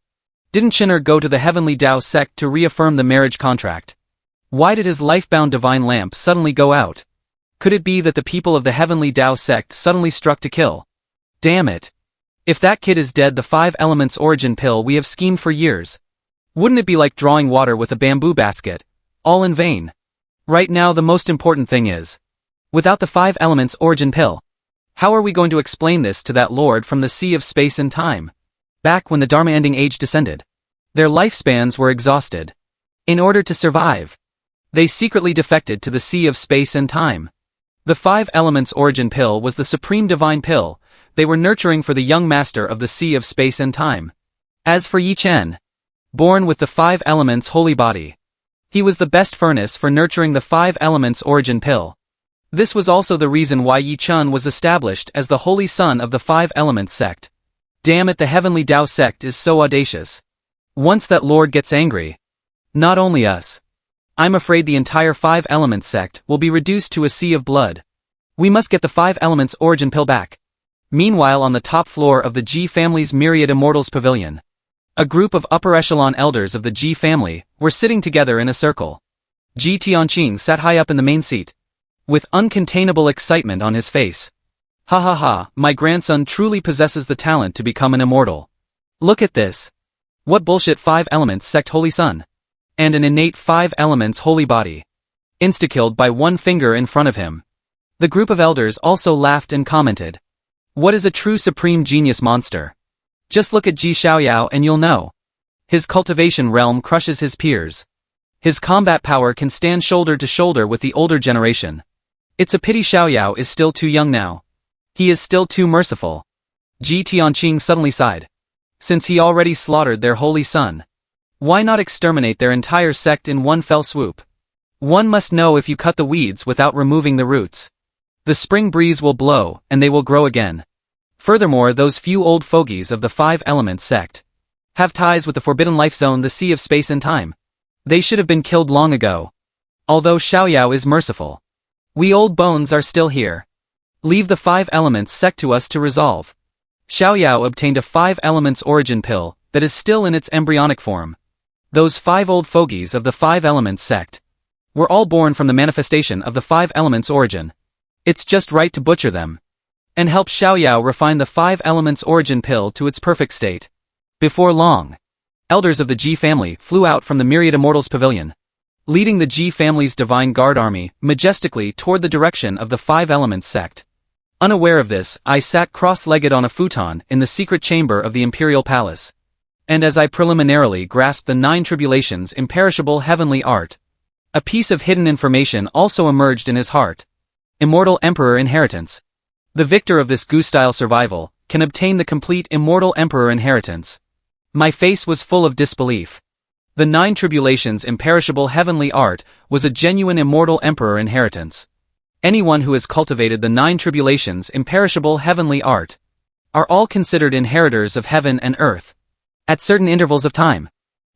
Didn't Chinner go to the heavenly Dao sect to reaffirm the marriage contract? Why did his life-bound divine lamp suddenly go out? Could it be that the people of the heavenly Dao sect suddenly struck to kill? Damn it. If that kid is dead, the 5 Elements origin pill we have schemed for years. Wouldn't it be like drawing water with a bamboo basket? All in vain. Right now the most important thing is, without the 5 Elements origin pill, how are we going to explain this to that lord from the sea of space and time? back when the Dharma-ending age descended. Their lifespans were exhausted. In order to survive, they secretly defected to the sea of space and time. The five elements origin pill was the supreme divine pill they were nurturing for the young master of the sea of space and time. As for Yi Chen, born with the five elements holy body, he was the best furnace for nurturing the five elements origin pill. This was also the reason why Yi Chen was established as the holy son of the five elements sect. Damn it, the heavenly Tao sect is so audacious. Once that lord gets angry, not only us, I'm afraid the entire five elements sect will be reduced to a sea of blood. We must get the five elements origin pill back. Meanwhile, on the top floor of the Ji family's Myriad Immortals Pavilion, a group of upper echelon elders of the Ji family were sitting together in a circle. Ji Tianqing sat high up in the main seat, with uncontainable excitement on his face. Ha ha ha, my grandson truly possesses the talent to become an immortal. Look at this. What bullshit five elements sect holy son. And an innate five elements holy body. Insta-killed by one finger in front of him. The group of elders also laughed and commented. What is a true supreme genius monster? Just look at Ji Xiaoyao and you'll know. His cultivation realm crushes his peers. His combat power can stand shoulder to shoulder with the older generation. It's a pity Xiaoyao is still too young now. He is still too merciful. Ji Tianqing suddenly sighed. Since he already slaughtered their holy son, why not exterminate their entire sect in one fell swoop? One must know if you cut the weeds without removing the roots, the spring breeze will blow, and they will grow again. Furthermore, those few old fogies of the five elements sect have ties with the forbidden life zone, the sea of space and time. They should have been killed long ago. Although Xiaoyao is merciful, we old bones are still here. Leave the five elements sect to us to resolve. Xiaoyao obtained a five elements origin pill that is still in its embryonic form. Those five old fogies of the five elements sect were all born from the manifestation of the five elements origin. It's just right to butcher them and help Xiaoyao refine the five elements origin pill to its perfect state. Before long, elders of the Ji family flew out from the Myriad Immortals Pavilion, leading the Ji family's divine guard army majestically toward the direction of the five elements sect. Unaware of this, I sat cross-legged on a futon in the secret chamber of the imperial palace. And as I preliminarily grasped the nine tribulations' imperishable heavenly art, a piece of hidden information also emerged in his heart. Immortal Emperor Inheritance. The victor of this Gu-style survival can obtain the complete Immortal Emperor Inheritance. My face was full of disbelief. The nine tribulations' imperishable heavenly art was a genuine Immortal Emperor Inheritance. Anyone who has cultivated the nine tribulations' imperishable heavenly art are all considered inheritors of heaven and earth. At certain intervals of time,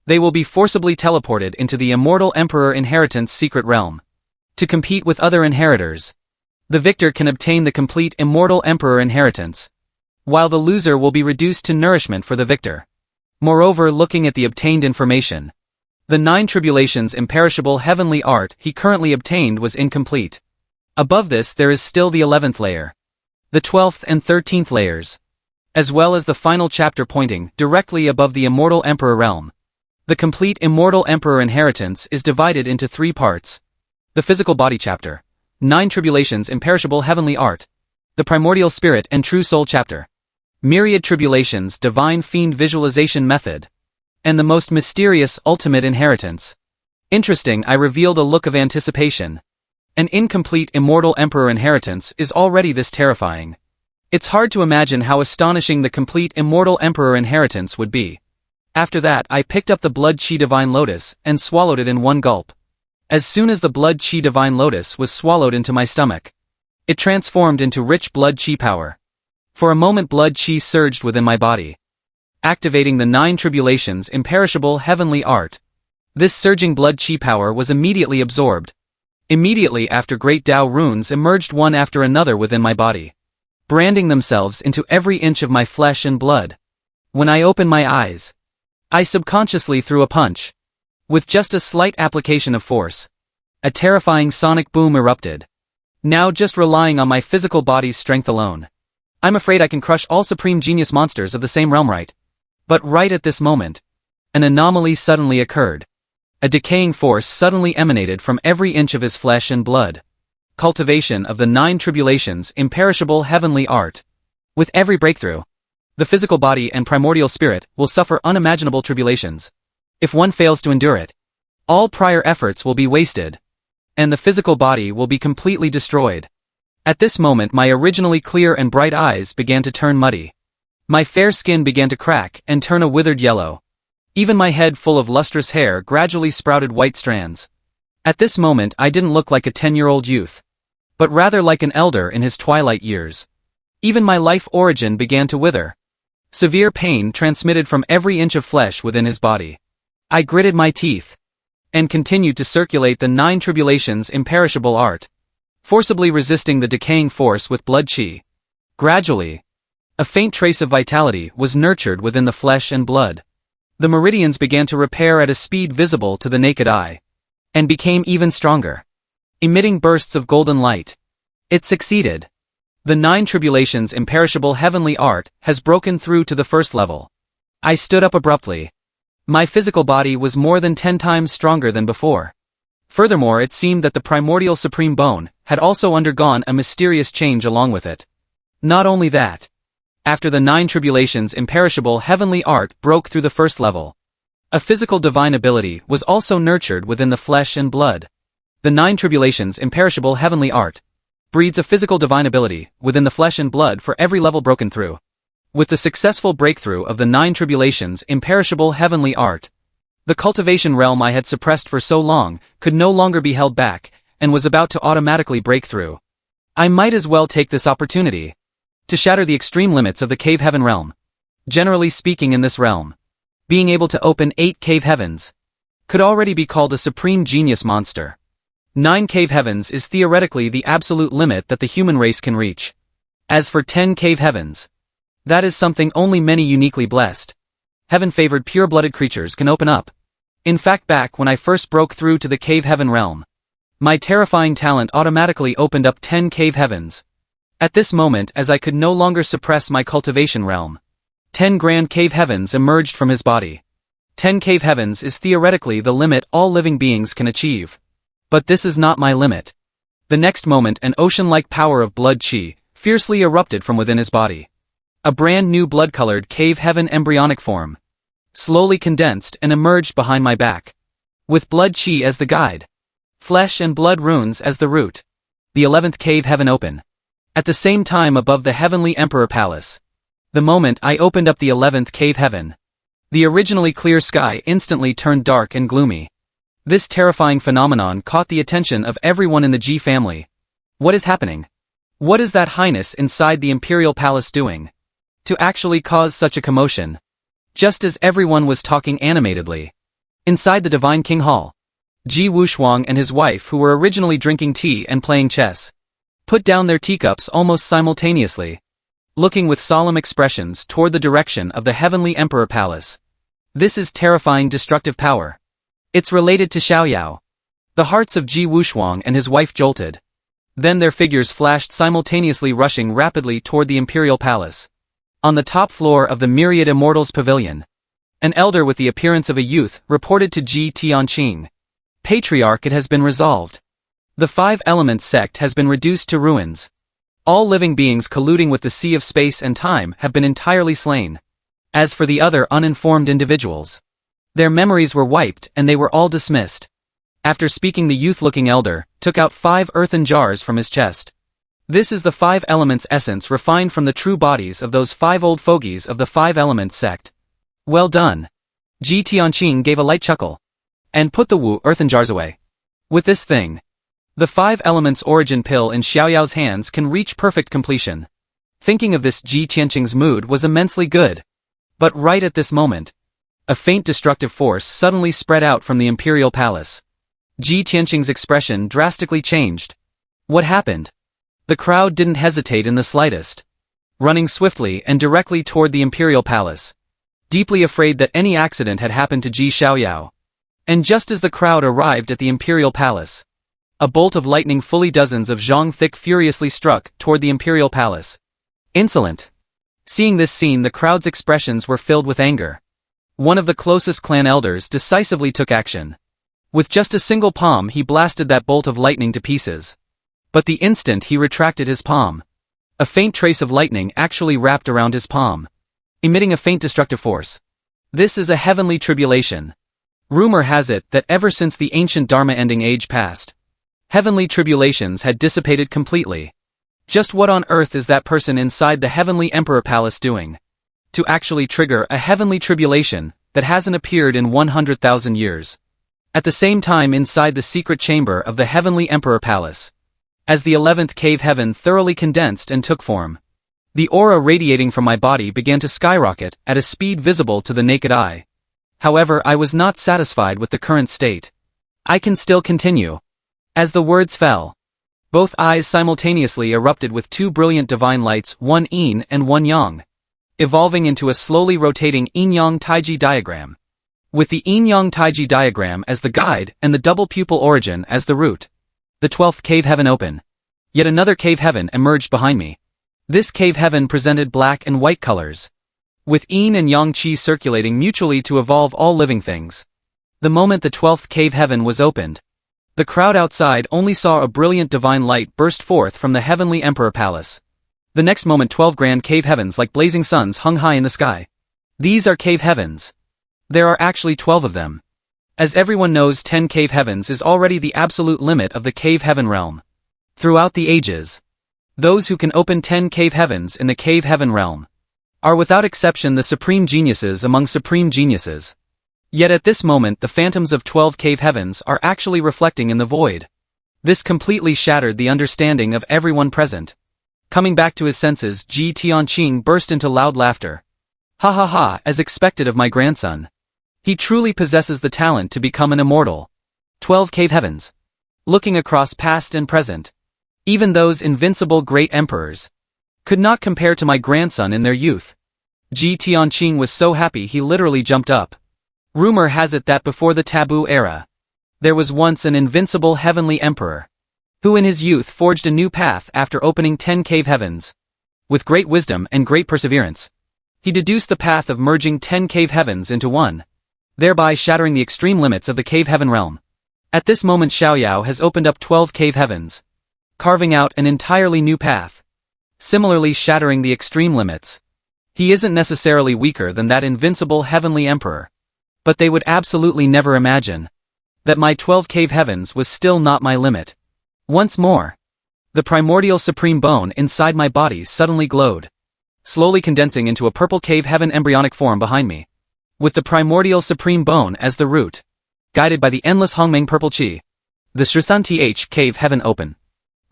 they will be forcibly teleported into the Immortal Emperor Inheritance secret realm to compete with other inheritors. The victor can obtain the complete Immortal Emperor Inheritance, while the loser will be reduced to nourishment for the victor. Moreover, looking at the obtained information, the nine tribulations' imperishable heavenly art he currently obtained was incomplete. Above this there is still the 11th layer, the 12th and 13th layers, as well as the final chapter pointing directly above the Immortal Emperor realm. The complete Immortal Emperor Inheritance is divided into three parts. The physical body chapter, nine tribulations imperishable heavenly art, the primordial spirit and true soul chapter, myriad tribulations divine fiend visualization method, and the most mysterious ultimate inheritance. Interesting, I revealed a look of anticipation. An incomplete Immortal Emperor Inheritance is already this terrifying. It's hard to imagine how astonishing the complete Immortal Emperor Inheritance would be. After that, I picked up the Blood Chi Divine Lotus and swallowed it in one gulp. As soon as the Blood Chi Divine Lotus was swallowed into my stomach, it transformed into rich blood chi power. For a moment blood chi surged within my body, activating the nine tribulations' imperishable heavenly art. This surging blood chi power was immediately absorbed. Immediately after great Tao runes emerged one after another within my body, branding themselves into every inch of my flesh and blood. When I opened my eyes, I subconsciously threw a punch. With just a slight application of force, a terrifying sonic boom erupted. Now just relying on my physical body's strength alone, I'm afraid I can crush all supreme genius monsters of the same realm right. But right at this moment, an anomaly suddenly occurred. A decaying force suddenly emanated from every inch of his flesh and blood. Cultivation of the nine tribulations' imperishable heavenly art. With every breakthrough, The physical body and primordial spirit will suffer unimaginable tribulations. If one fails to endure it, all prior efforts will be wasted, and the physical body will be completely destroyed. At this moment my originally clear and bright eyes began to turn muddy. My fair skin began to crack and turn a withered yellow. Even my head full of lustrous hair gradually sprouted white strands. At this moment I didn't look like a 10-year-old youth, but rather like an elder in his twilight years. Even my life origin began to wither. Severe pain transmitted from every inch of flesh within his body. I gritted my teeth and continued to circulate the 9 tribulations imperishable art, forcibly resisting the decaying force with blood chi. Gradually, a faint trace of vitality was nurtured within the flesh and blood. The meridians began to repair at a speed visible to the naked eye, and became even stronger, emitting bursts of golden light. It succeeded. The 9 tribulations imperishable heavenly art has broken through to the first level. I stood up abruptly. My physical body was more than 10 times stronger than before. Furthermore, it seemed that the primordial supreme bone had also undergone a mysterious change along with it. Not only that, after the 9 tribulations imperishable heavenly art broke through the first level, a physical divine ability was also nurtured within the flesh and blood. The 9 tribulations imperishable heavenly art breeds a physical divine ability within the flesh and blood for every level broken through. With the successful breakthrough of the 9 tribulations imperishable heavenly art, the cultivation realm I had suppressed for so long could no longer be held back, and was about to automatically break through. I might as well take this opportunity to shatter the extreme limits of the cave heaven realm. Generally speaking, in this realm, being able to open 8 cave heavens could already be called a supreme genius monster. 9 cave heavens is theoretically the absolute limit that the human race can reach. As for 10 cave heavens, that is something only many uniquely blessed, heaven-favored pure-blooded creatures can open up. In fact, back when I first broke through to the cave heaven realm, my terrifying talent automatically opened up 10 cave heavens. At this moment, as I could no longer suppress my cultivation realm, 10 grand cave heavens emerged from his body. 10 cave heavens is theoretically the limit all living beings can achieve. But this is not my limit. The next moment an ocean-like power of blood chi fiercely erupted from within his body. A brand new blood-colored cave heaven embryonic form slowly condensed and emerged behind my back. With blood chi as the guide, flesh and blood runes as the root, the 11th cave heaven open. At the same time above the heavenly emperor palace. The moment I opened up the 11th cave heaven, the originally clear sky instantly turned dark and gloomy. This terrifying phenomenon caught the attention of everyone in the G family. What is happening? What is that highness inside the imperial palace doing to actually cause such a commotion? Just as everyone was talking animatedly, inside the divine king hall, Ji Wushuang and his wife, who were originally drinking tea and playing chess, put down their teacups almost simultaneously, looking with solemn expressions toward the direction of the heavenly emperor palace. This is terrifying destructive power. It's related to Xiaoyao. The hearts of Ji Wushuang and his wife jolted. Then their figures flashed simultaneously, rushing rapidly toward the imperial palace. On the top floor of the Myriad Immortals Pavilion, an elder with the appearance of a youth reported to Ji Tianqing. Patriarch, it has been resolved. The 5 Elements sect has been reduced to ruins. All living beings colluding with the sea of space and time have been entirely slain. As for the other uninformed individuals, their memories were wiped and they were all dismissed. After speaking, the youth-looking elder took out 5 earthen jars from his chest. This is the 5 Elements essence refined from the true bodies of those 5 old fogies of the 5 Elements sect. Well done. Ji Tianqing gave a light chuckle and put the earthen jars away. With this thing, the 5 Elements origin pill in Xiaoyao's hands can reach perfect completion. Thinking of this, Ji Tianqing's mood was immensely good. But right at this moment, a faint destructive force suddenly spread out from the imperial palace. Ji Tianqing's expression drastically changed. What happened? The crowd didn't hesitate in the slightest, running swiftly and directly toward the imperial palace, deeply afraid that any accident had happened to Ji Xiaoyao. And just as the crowd arrived at the imperial palace, a bolt of lightning fully dozens of zhang thick furiously struck toward the imperial palace. Insolent. Seeing this scene, the crowd's expressions were filled with anger. One of the closest clan elders decisively took action. With just a single palm he blasted that bolt of lightning to pieces. But the instant he retracted his palm, a faint trace of lightning actually wrapped around his palm. emitting a faint destructive force. This is a heavenly tribulation. Rumor has it that ever since the ancient Dharma-ending age passed, heavenly tribulations had dissipated completely. Just what on earth is that person inside the heavenly emperor palace doing to actually trigger a heavenly tribulation that hasn't appeared in 100,000 years? At the same time, inside the secret chamber of the heavenly emperor palace, as the 11th cave heaven thoroughly condensed and took form, the aura radiating from my body began to skyrocket at a speed visible to the naked eye. However, I was not satisfied with the current state. I can still continue. As the words fell, both eyes simultaneously erupted with two brilliant divine lights, one yin and one yang, evolving into a slowly rotating yin-yang taiji diagram, with the yin-yang taiji diagram as the guide and the double pupil origin as the root. The 12th cave heaven opened. Yet another cave heaven emerged behind me. This cave heaven presented black and white colors, with yin and yang qi circulating mutually to evolve all living things. The moment the 12th cave heaven was opened, the crowd outside only saw a brilliant divine light burst forth from the heavenly emperor palace. The next moment 12 grand cave heavens like blazing suns hung high in the sky. These are cave heavens. There are actually 12 of them. As everyone knows, 10 cave heavens is already the absolute limit of the cave heaven realm. Throughout the ages, those who can open 10 cave heavens in the cave heaven realm are without exception the supreme geniuses among supreme geniuses. Yet at this moment the phantoms of 12 cave heavens are actually reflecting in the void. This completely shattered the understanding of everyone present. Coming back to his senses, Ji Tianqing burst into loud laughter. Ha ha ha, as expected of my grandson. He truly possesses the talent to become an immortal. 12 cave heavens. Looking across past and present, even those invincible great emperors could not compare to my grandson in their youth. Ji Tianqing was so happy he literally jumped up. Rumor has it that before the taboo era, there was once an invincible heavenly emperor, who in his youth forged a new path after opening 10 cave heavens. With great wisdom and great perseverance, he deduced the path of merging 10 cave heavens into one, thereby shattering the extreme limits of the cave heaven realm. At this moment Xiaoyao has opened up 12 cave heavens, carving out an entirely new path, similarly shattering the extreme limits. He isn't necessarily weaker than that invincible heavenly emperor, but they would absolutely never imagine that my 12 cave heavens was still not my limit. Once more, the primordial supreme bone inside my body suddenly glowed, slowly condensing into a purple cave heaven embryonic form behind me, with the primordial supreme bone as the root, guided by the endless Hongmeng purple qi. The Shrisan cave heaven open.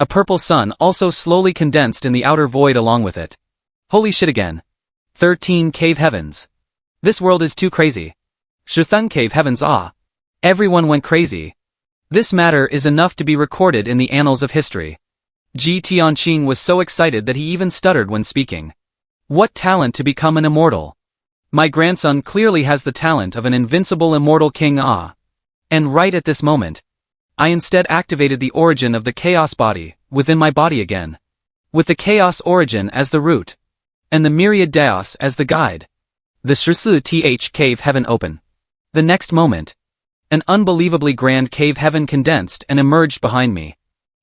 A purple sun also slowly condensed in the outer void along with it. Holy shit again. 13 cave heavens. This world is too crazy. Shithun cave heavens, ah. Everyone went crazy. This matter is enough to be recorded in the annals of history. Ji Tianqing was so excited that he even stuttered when speaking. What talent to become an immortal. My grandson clearly has the talent of an invincible immortal king, ah. And right at this moment, I instead activated the origin of the chaos body within my body again, with the chaos origin as the root, and the myriad daos as the guide. The Shrisu cave heaven open. The next moment, an unbelievably grand cave heaven condensed and emerged behind me.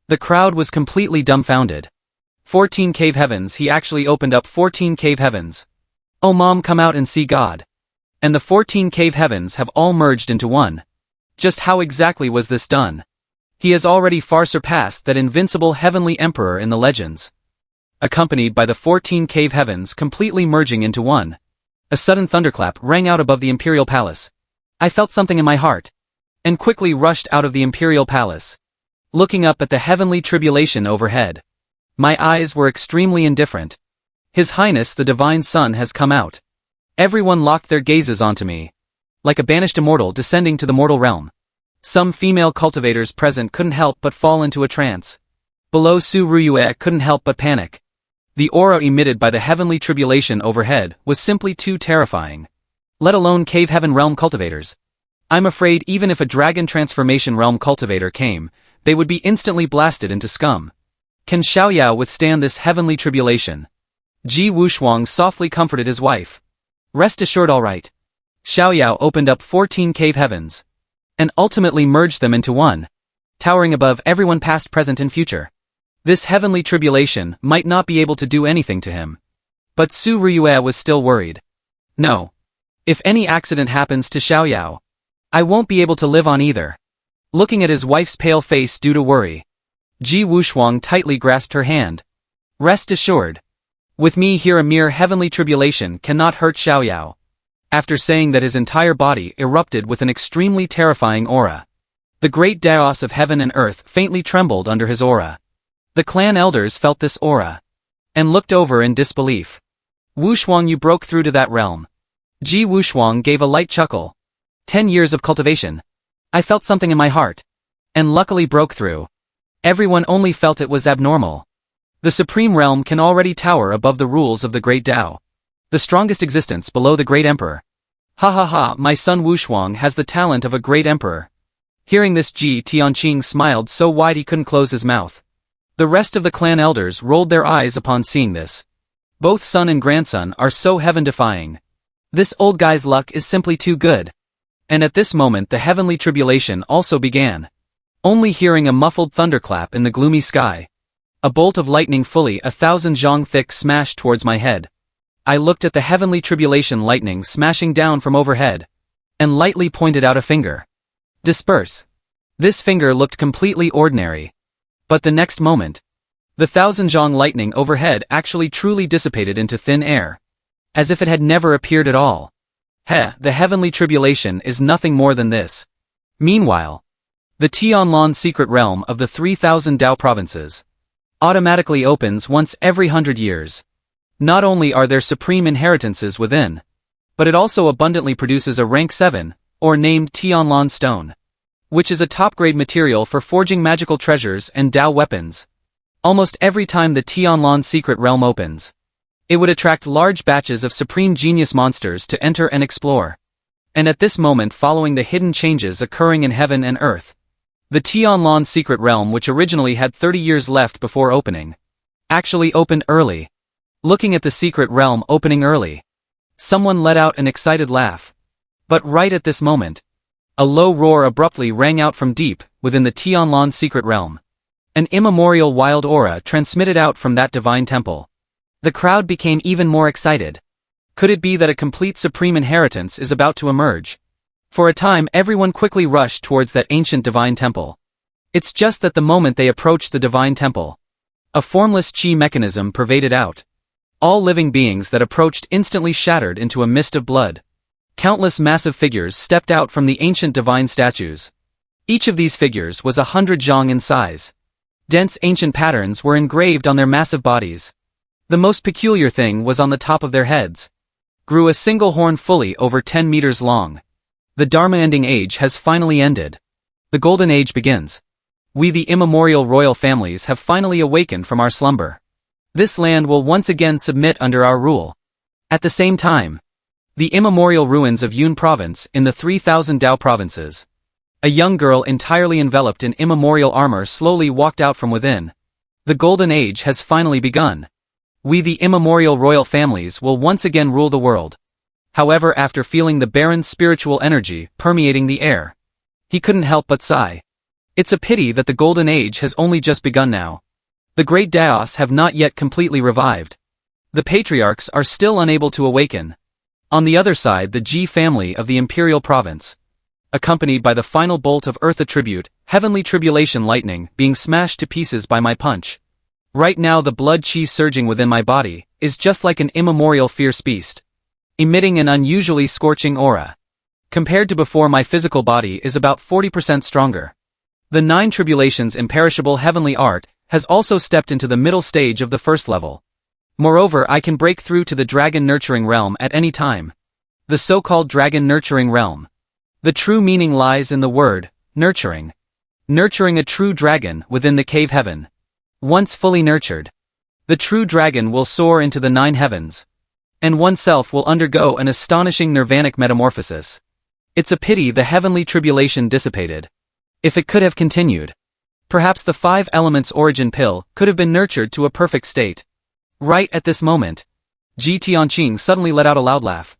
The crowd was completely dumbfounded. 14 cave heavens. He actually opened up 14 cave heavens. Oh mom, come out and see God. And the 14 cave heavens have all merged into one. Just how exactly was this done? He has already far surpassed that invincible heavenly emperor in the legends. Accompanied by the 14 cave heavens completely merging into one, a sudden thunderclap rang out above the imperial palace. I felt something in my heart, and quickly rushed out of the imperial palace, looking up at the heavenly tribulation overhead. My eyes were extremely indifferent. His Highness the Divine Sun has come out. Everyone locked their gazes onto me, like a banished immortal descending to the mortal realm. Some female cultivators present couldn't help but fall into a trance. Below, Su Ruyue couldn't help but panic. The aura emitted by the heavenly tribulation overhead was simply too terrifying. Let alone cave heaven realm cultivators. I'm afraid even if a dragon transformation realm cultivator came, they would be instantly blasted into scum. Can Xiaoyao withstand this heavenly tribulation? Ji Wushuang softly comforted his wife. Rest assured, all right. Xiaoyao opened up 14 cave heavens, and ultimately merged them into one, towering above everyone past, present, and future. This heavenly tribulation might not be able to do anything to him. But Su Ruyue was still worried. No. If any accident happens to Xiaoyao, I won't be able to live on either. Looking at his wife's pale face due to worry, Ji Wushuang tightly grasped her hand. Rest assured. With me here a mere heavenly tribulation cannot hurt Xiaoyao. After saying that, his entire body erupted with an extremely terrifying aura. The great Daos of heaven and earth faintly trembled under his aura. The clan elders felt this aura and looked over in disbelief. Wushuang, you broke through to that realm. Ji Wushuang gave a light chuckle. 10 years of cultivation. I felt something in my heart. And luckily broke through. Everyone only felt it was abnormal. The supreme realm can already tower above the rules of the great Tao. The strongest existence below the great emperor. Ha ha ha, my son Wushuang has the talent of a great emperor. Hearing this, Ji Tianqing smiled so wide he couldn't close his mouth. The rest of the clan elders rolled their eyes upon seeing this. Both son and grandson are so heaven-defying. This old guy's luck is simply too good. And at this moment the heavenly tribulation also began. Only hearing a muffled thunderclap in the gloomy sky. A bolt of lightning fully 1,000 zhang thick smashed towards my head. I looked at the heavenly tribulation lightning smashing down from overhead, and lightly pointed out a finger. Disperse. This finger looked completely ordinary. But the next moment, the 1,000 zhang lightning overhead actually truly dissipated into thin air. As if it had never appeared at all. The heavenly tribulation is nothing more than this. Meanwhile, the Tianlan secret realm of the 3,000 Dao provinces automatically opens once every 100 years. Not only are there supreme inheritances within, but it also abundantly produces a rank 7, or named Tianlan stone, which is a top-grade material for forging magical treasures and Dao weapons. Almost every time the Tianlan secret realm opens, it would attract large batches of supreme genius monsters to enter and explore. And at this moment, following the hidden changes occurring in heaven and earth, the Tianlan secret realm, which originally had 30 years left before opening, actually opened early. Looking at the secret realm opening early, someone let out an excited laugh. But right at this moment, a low roar abruptly rang out from deep within the Tianlan secret realm. An immemorial wild aura transmitted out from that divine temple. The crowd became even more excited. Could it be that a complete supreme inheritance is about to emerge? For a time everyone quickly rushed towards that ancient divine temple. It's just that the moment they approached the divine temple, a formless chi mechanism pervaded out. All living beings that approached instantly shattered into a mist of blood. Countless massive figures stepped out from the ancient divine statues. Each of these figures was 100 zhang in size. Dense ancient patterns were engraved on their massive bodies. The most peculiar thing was on the top of their heads. Grew a single horn fully over 10 meters long. The Dharma-ending age has finally ended. The golden age begins. We, the immemorial royal families, have finally awakened from our slumber. This land will once again submit under our rule. At the same time, the immemorial ruins of Yun province in the 3,000 Dao provinces. A young girl entirely enveloped in immemorial armor slowly walked out from within. The golden age has finally begun. We, the immemorial royal families, will once again rule the world. However, after feeling the barren spiritual energy permeating the air, he couldn't help but sigh. It's a pity that the golden age has only just begun now. The great Daos have not yet completely revived. The patriarchs are still unable to awaken. On the other side, the Ji family of the imperial province, accompanied by the final bolt of earth attribute, heavenly tribulation lightning, being smashed to pieces by my punch. Right now the blood chi surging within my body is just like an immemorial fierce beast, emitting an unusually scorching aura. Compared to before, my physical body is about 40% stronger. The 9 tribulations imperishable heavenly art has also stepped into the middle stage of the first level. Moreover, I can break through to the dragon nurturing realm at any time. The so-called dragon nurturing realm. The true meaning lies in the word, nurturing. Nurturing a true dragon within the cave heaven. Once fully nurtured, the true dragon will soar into the 9 heavens. And oneself will undergo an astonishing nirvanic metamorphosis. It's a pity the heavenly tribulation dissipated. If it could have continued, perhaps the 5 elements origin pill could have been nurtured to a perfect state. Right at this moment, Ji Tianqing suddenly let out a loud laugh.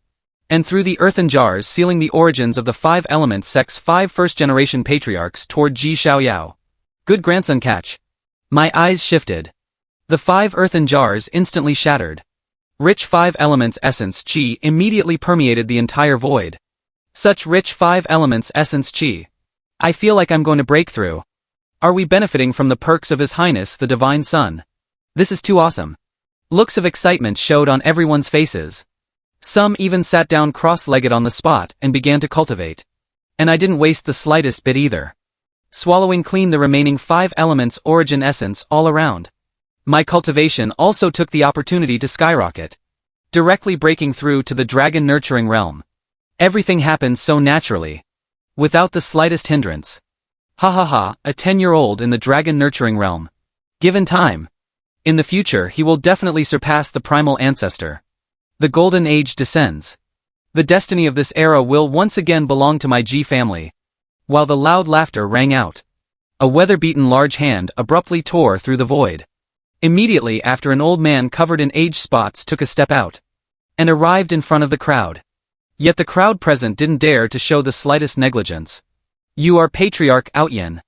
And through the earthen jars sealing the origins of the 5 elements sects 5 first-generation patriarchs toward Ji Xiaoyao. Good grandson catch. My eyes shifted. The 5 earthen jars instantly shattered. Rich 5 elements essence qi immediately permeated the entire void. Such rich 5 elements essence qi. I feel like I'm going to break through. Are we benefiting from the perks of His Highness the Divine Sun? This is too awesome. Looks of excitement showed on everyone's faces. Some even sat down cross-legged on the spot and began to cultivate. And I didn't waste the slightest bit either. Swallowing clean the remaining 5 elements origin essence all around. My cultivation also took the opportunity to skyrocket, directly breaking through to the dragon nurturing realm. Everything happened so naturally, without the slightest hindrance. Ha ha ha, a 10-year-old in the dragon nurturing realm. Given time. In the future he will definitely surpass the primal ancestor. The golden age descends. The destiny of this era will once again belong to my G family. While the loud laughter rang out, a weather-beaten large hand abruptly tore through the void. Immediately after, an old man covered in age spots took a step out and arrived in front of the crowd. Yet the crowd present didn't dare to show the slightest negligence. You are Patriarch Outyen.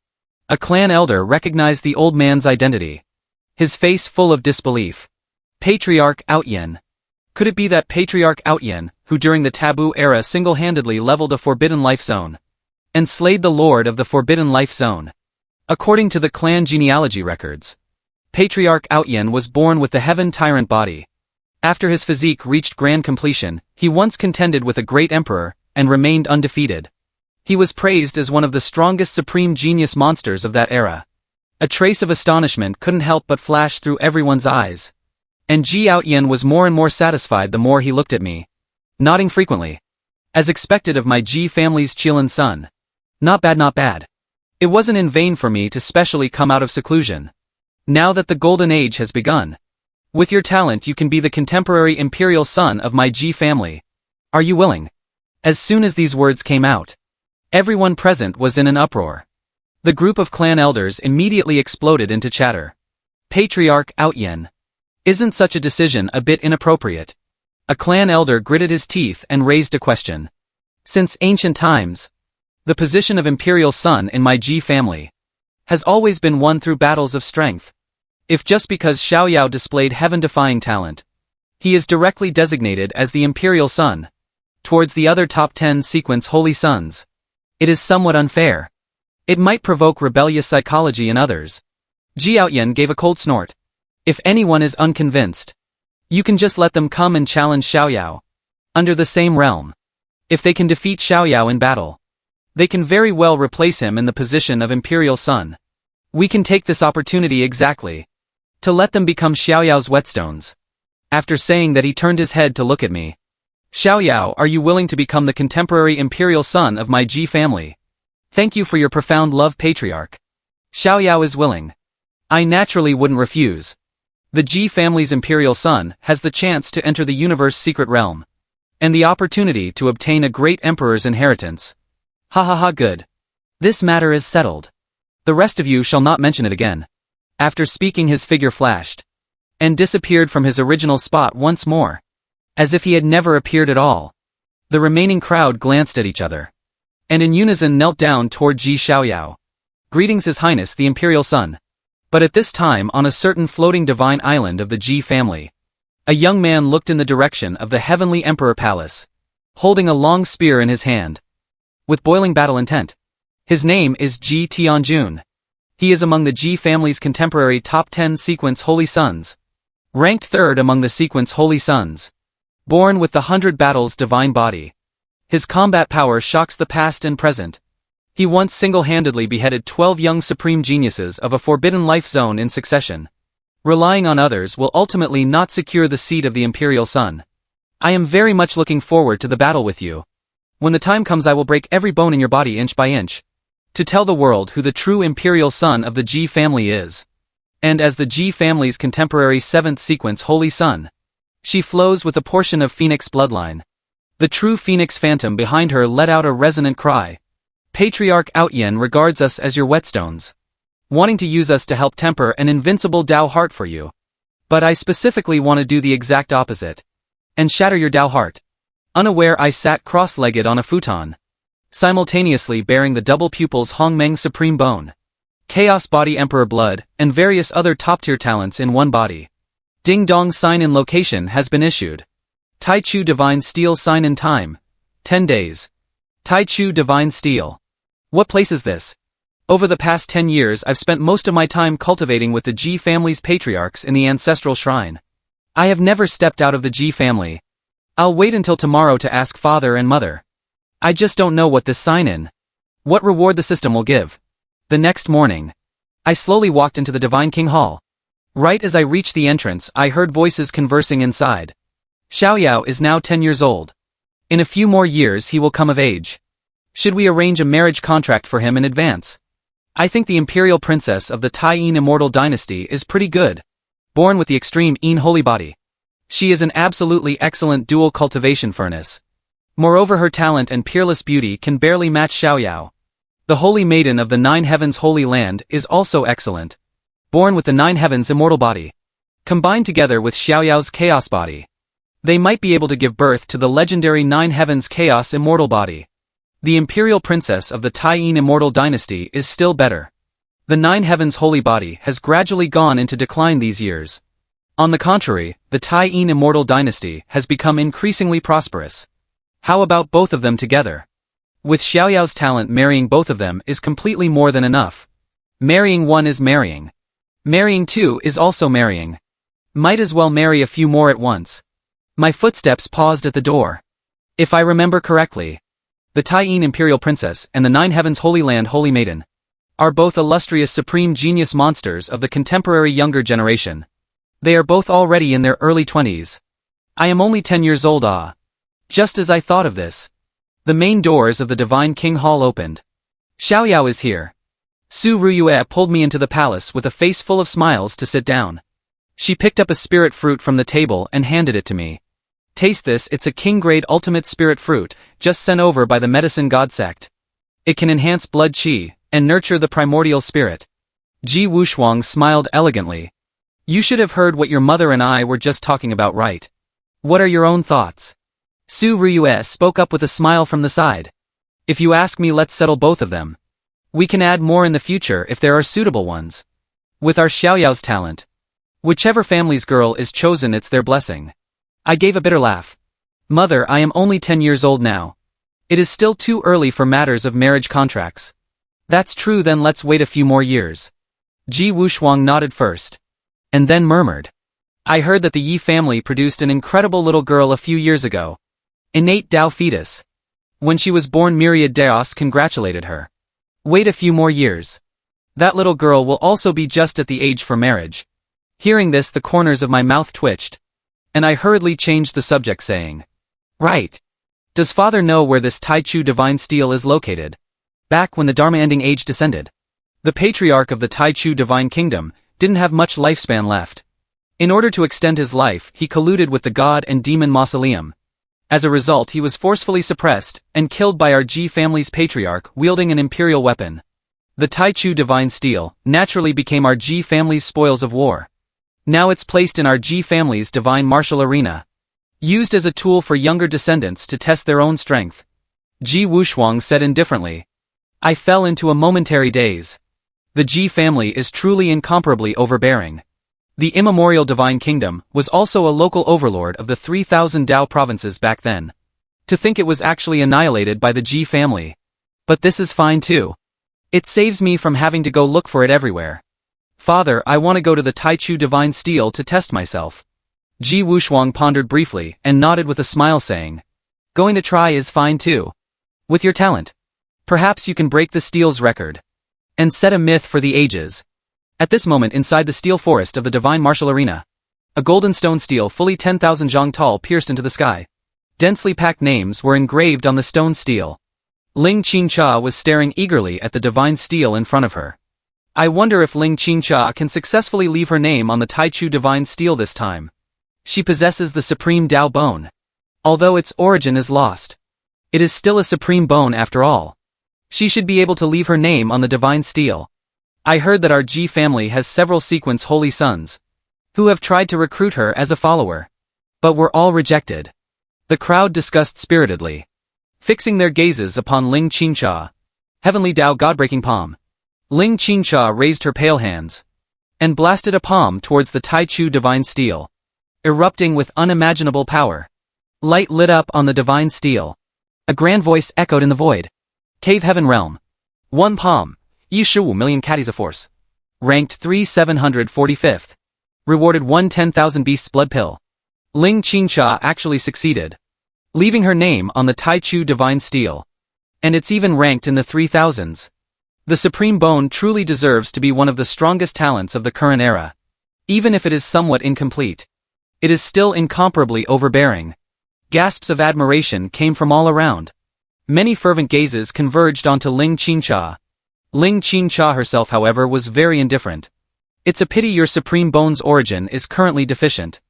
A clan elder recognized the old man's identity, his face full of disbelief. Patriarch Outyen. Could it be that Patriarch Outyen, who during the Taboo era single-handedly leveled a Forbidden Life Zone and slayed the Lord of the Forbidden Life Zone? According to the clan genealogy records, Patriarch Outyen was born with the Heaven Tyrant body. After his physique reached grand completion, he once contended with a great emperor and remained undefeated. He was praised as one of the strongest supreme genius monsters of that era. A trace of astonishment couldn't help but flash through everyone's eyes. And Ji Outyen was more and more satisfied the more he looked at me, nodding frequently. As expected of my Ji family's Qilin son. Not bad, not bad. It wasn't in vain for me to specially come out of seclusion. Now that the golden age has begun. With your talent you can be the contemporary imperial son of my Ji family. Are you willing? As soon as these words came out, everyone present was in an uproar. The group of clan elders immediately exploded into chatter. Patriarch Outyen. Isn't such a decision a bit inappropriate? A clan elder gritted his teeth and raised a question. Since ancient times, the position of imperial son in my Ji family has always been won through battles of strength. If just because Xiaoyao displayed heaven-defying talent, he is directly designated as the imperial son towards the other top 10 sequence holy sons, it is somewhat unfair. It might provoke rebellious psychology in others. Ji Outyen gave a cold snort. If anyone is unconvinced, you can just let them come and challenge Xiaoyao. Under the same realm. If they can defeat Xiaoyao in battle, they can very well replace him in the position of imperial son. We can take this opportunity exactly to let them become Xiaoyao's whetstones. After saying that, he turned his head to look at me. Xiaoyao, are you willing to become the contemporary imperial son of my Ji family? Thank you for your profound love, Patriarch. Xiaoyao is willing. I naturally wouldn't refuse. The Ji family's imperial son has the chance to enter the universe's secret realm, and the opportunity to obtain a great emperor's inheritance. Ha ha ha, good. This matter is settled. The rest of you shall not mention it again. After speaking, his figure flashed and disappeared from his original spot once more, as if he had never appeared at all. The remaining crowd glanced at each other, and in unison knelt down toward Ji Xiaoyao. Greetings, His Highness the Imperial Son. But at this time, on a certain floating divine island of the Ji family, a young man looked in the direction of the Heavenly Emperor Palace, holding a long spear in his hand, with boiling battle intent. His name is Ji Tianjun. He is among the Ji family's contemporary top 10 sequence holy sons, ranked third among the sequence holy sons, born with the 100 battles divine body. His combat power shocks the past and present. He once single-handedly beheaded 12 young supreme geniuses of a forbidden life zone in succession. Relying on others will ultimately not secure the seat of the imperial son. I am very much looking forward to the battle with you. When the time comes, I will break every bone in your body inch by inch, to tell the world who the true imperial son of the Ji family is. And as the Ji family's contemporary 7th sequence holy son, she flows with a portion of Phoenix bloodline. The true Phoenix phantom behind her let out a resonant cry. Patriarch Outyen regards us as your whetstones, wanting to use us to help temper an invincible Dao heart for you. But I specifically want to do the exact opposite, and shatter your Dao heart. Unaware, I sat cross-legged on a futon, simultaneously bearing the double pupils Hongmeng Supreme Bone, Chaos Body Emperor Blood, and various other top-tier talents in one body. Ding dong, sign in location has been issued. Taichu Divine Steel, sign in time. 10 days. Taichu Divine Steel. What place is this? Over the past 10 years I've spent most of my time cultivating with the Ji family's patriarchs in the ancestral shrine. I have never stepped out of the Ji family. I'll wait until tomorrow to ask father and mother. I just don't know what this sign-in. What reward the system will give. The next morning, I slowly walked into the Divine King Hall. Right as I reached the entrance, I heard voices conversing inside. Xiaoyao is now 10 years old. In a few more years he will come of age. Should we arrange a marriage contract for him in advance? I think the imperial princess of the Tai-Yin immortal dynasty is pretty good. Born with the extreme Yin holy body. She is an absolutely excellent dual cultivation furnace. Moreover, her talent and peerless beauty can barely match Xiaoyao. The holy maiden of the Nine Heavens Holy Land is also excellent. Born with the Nine Heavens immortal body. Combined together with Xiaoyao's chaos body, they might be able to give birth to the legendary Nine Heavens chaos immortal body. The imperial princess of the Tai-Yin immortal dynasty is still better. The Nine Heavens holy body has gradually gone into decline these years. On the contrary, the Tai-Yin immortal dynasty has become increasingly prosperous. How about both of them together? With Xiaoyao's talent, marrying both of them is completely more than enough. Marrying one is marrying. Marrying two is also marrying. Might as well marry a few more at once. My footsteps paused at the door. If I remember correctly, the Tai-Yin imperial princess and the Nine Heavens Holy Land holy maiden are both illustrious supreme genius monsters of the contemporary younger generation. They are both already in their early 20s. I am only 10 years old. Just as I thought of this, the main doors of the Divine King Hall opened. Xiaoyao is here. Su Ruyue pulled me into the palace with a face full of smiles to sit down. She picked up a spirit fruit from the table and handed it to me. Taste this, it's a king-grade ultimate spirit fruit, just sent over by the medicine god sect. It can enhance blood qi and nurture the primordial spirit. Ji Wushuang smiled elegantly. You should have heard what your mother and I were just talking about, right? What are your own thoughts? Su Ruyue spoke up with a smile from the side. If you ask me, let's settle both of them. We can add more in the future if there are suitable ones. With our Xiaoyao's talent, whichever family's girl is chosen, it's their blessing. I gave a bitter laugh. Mother, I am only 10 years old now. It is still too early for matters of marriage contracts. That's true, then let's wait a few more years. Ji Wushuang nodded first, and then murmured. I heard that the Yi family produced an incredible little girl a few years ago. Innate Dao fetus. When she was born, myriad Daos congratulated her. Wait a few more years. That little girl will also be just at the age for marriage. Hearing this, the corners of my mouth twitched, and I hurriedly changed the subject, saying, Right. Does father know where this Taichu Divine Steel is located? Back when the Dharma ending age descended, the patriarch of the Taichu Divine Kingdom didn't have much lifespan left. In order to extend his life, he colluded with the god and demon mausoleum. As a result, he was forcefully suppressed and killed by our Ji family's patriarch wielding an imperial weapon. The Taichu Divine Steel naturally became our Ji family's spoils of war. Now it's placed in our Ji family's divine martial arena, used as a tool for younger descendants to test their own strength. Ji Wushuang said indifferently. I fell into a momentary daze. The Ji family is truly incomparably overbearing. The immemorial Divine Kingdom was also a local overlord of the 3,000 Dao provinces back then. To think it was actually annihilated by the Ji family. But this is fine too. It saves me from having to go look for it everywhere. Father, I want to go to the Taichu Divine Steel to test myself. Ji Wushuang pondered briefly and nodded with a smile, saying, Going to try is fine too. With your talent, perhaps you can break the steel's record and set a myth for the ages. At this moment, inside the steel forest of the divine martial arena, a golden stone steel fully 10,000 zhang tall pierced into the sky. Densely packed names were engraved on the stone steel. Ling Qingcha was staring eagerly at the divine steel in front of her. I wonder if Ling Qingcha can successfully leave her name on the Taichu Divine Steel this time. She possesses the supreme Dao bone. Although its origin is lost, it is still a supreme bone after all. She should be able to leave her name on the divine steel. I heard that our Ji family has several sequence holy sons who have tried to recruit her as a follower, but were all rejected. The crowd discussed spiritedly, fixing their gazes upon Ling Qingcha. Heavenly Dao God-breaking palm. Ling Qingcha raised her pale hands and blasted a palm towards the Taichu Divine Steel. erupting with unimaginable power. Light lit up on the divine steel. A grand voice echoed in the void. Cave Heaven Realm. 1 palm. 15 million caddies of force. Ranked 3745th. Rewarded 1 10,000 beasts blood pill. Ling Qingxia actually succeeded, leaving her name on the Taichu divine steel. And it's even ranked in the 3000s. The supreme bone truly deserves to be one of the strongest talents of the current era. Even if it is somewhat incomplete, it is still incomparably overbearing. Gasps of admiration came from all around. Many fervent gazes converged onto Ling Qingxia. Ling Qingxia herself, however, was very indifferent. It's a pity your supreme bone's origin is currently deficient.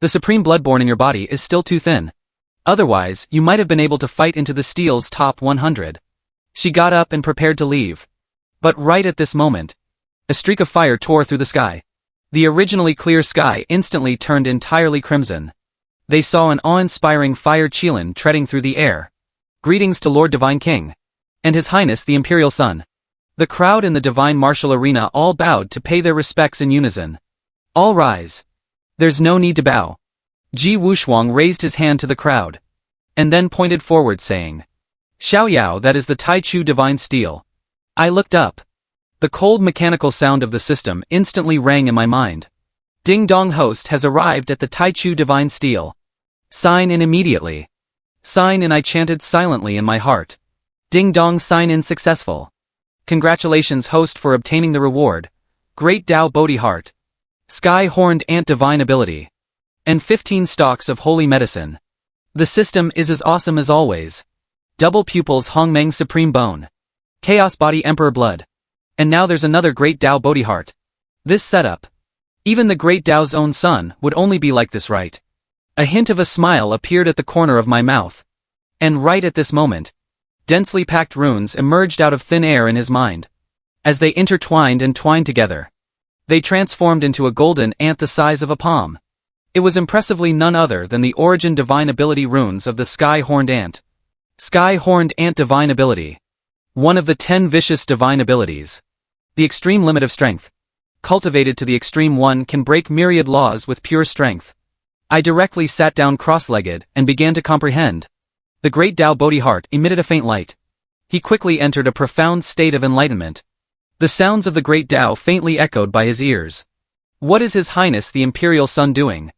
The supreme bloodborne in your body is still too thin. Otherwise, you might have been able to fight into the steel's top 100. She got up and prepared to leave. But right at this moment, a streak of fire tore through the sky. The originally clear sky instantly turned entirely crimson. They saw an awe-inspiring fire Qilin treading through the air. Greetings to Lord Divine King. And His Highness the Imperial Sun. The crowd in the Divine Martial Arena all bowed to pay their respects in unison. All rise. There's no need to bow. Ji Wushuang raised his hand to the crowd, and then pointed forward saying, Xiaoyao, that is the Taichu divine steel. I looked up. The cold mechanical sound of the system instantly rang in my mind. Ding Dong host has arrived at the Taichu divine steel. Sign in immediately. Sign in, I chanted silently in my heart. Ding Dong, sign in successful. Congratulations host for obtaining the reward. Great Dao Bodhi Heart. Sky-horned ant divine ability. And 15 stalks of holy medicine. The system is as awesome as always. Double pupils Hongmeng supreme bone. Chaos body emperor blood. And now there's another great Dao Bodhi Heart. This setup. Even the great Dao's own son would only be like this, right? A hint of a smile appeared at the corner of my mouth. And right at this moment, densely packed runes emerged out of thin air in his mind. As they intertwined and twined together, they transformed into a golden ant the size of a palm. It was impressively none other than the origin divine ability runes of the Sky-horned ant. Sky-horned ant divine ability. One of the 10 vicious divine abilities. The extreme limit of strength. Cultivated to the extreme, one can break myriad laws with pure strength. I directly sat down cross-legged and began to comprehend. The great Dao Bodhi Heart emitted a faint light. He quickly entered a profound state of enlightenment. The sounds of the great Dao faintly echoed by his ears. What is His Highness the Imperial Sun doing?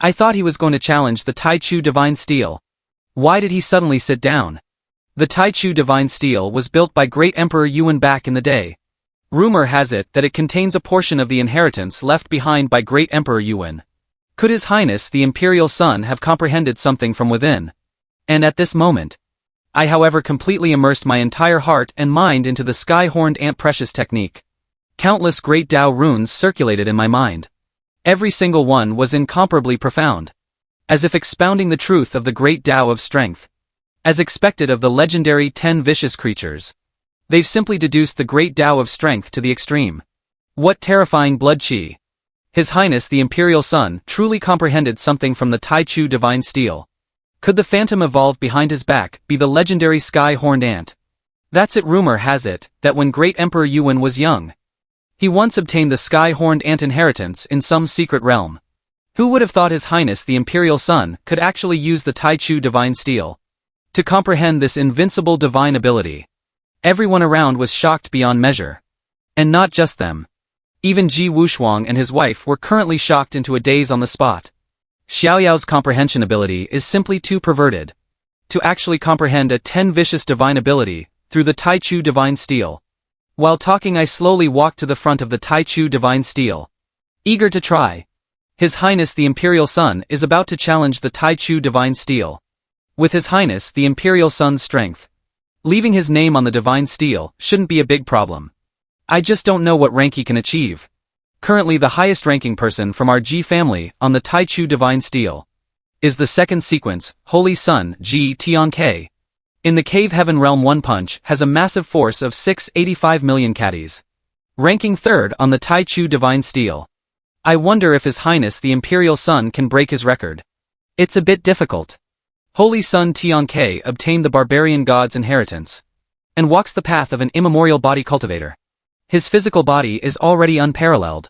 I thought he was going to challenge the Taichu divine steel. Why did he suddenly sit down? The Taichu divine steel was built by great Emperor Yuan back in the day. Rumor has it that it contains a portion of the inheritance left behind by great Emperor Yuan. Could His Highness the Imperial Sun have comprehended something from within? And at this moment, I however completely immersed my entire heart and mind into the Sky-horned ant precious technique. Countless great Dao runes circulated in my mind. Every single one was incomparably profound. As if expounding the truth of the great Dao of strength. As expected of the legendary 10 vicious creatures. They've simply deduced the great Dao of strength to the extreme. What terrifying blood chi! His Highness the Imperial Sun truly comprehended something from the Taichu divine steel. Could the phantom evolved behind his back be the legendary Sky-horned ant? That's it. Rumor has it that when great Emperor Yuan was young, he once obtained the Sky-horned ant inheritance in some secret realm. Who would have thought His Highness the Imperial Sun could actually use the Taichu divine steel to comprehend this invincible divine ability? Everyone around was shocked beyond measure. And not just them. Even Ji Wushuang and his wife were currently shocked into a daze on the spot. Xiaoyao's comprehension ability is simply too perverted. To actually comprehend a 10 vicious divine ability through the Taichu divine steel. While talking, I slowly walked to the front of the Taichu divine steel. Eager to try. His Highness the Imperial Sun is about to challenge the Taichu divine steel. With His Highness the Imperial Sun's strength, leaving his name on the divine steel shouldn't be a big problem. I just don't know what rank he can achieve. Currently the highest ranking person from our Ji family on the Taichu divine steel is the second sequence, Holy Sun Ji Tianke. In the Cave Heaven Realm, one punch has a massive force of 685 million caddies. Ranking third on the Taichu divine steel. I wonder if His Highness the Imperial Sun can break his record. It's a bit difficult. Holy Sun Tianke obtained the barbarian god's inheritance and walks the path of an immemorial body cultivator. His physical body is already unparalleled.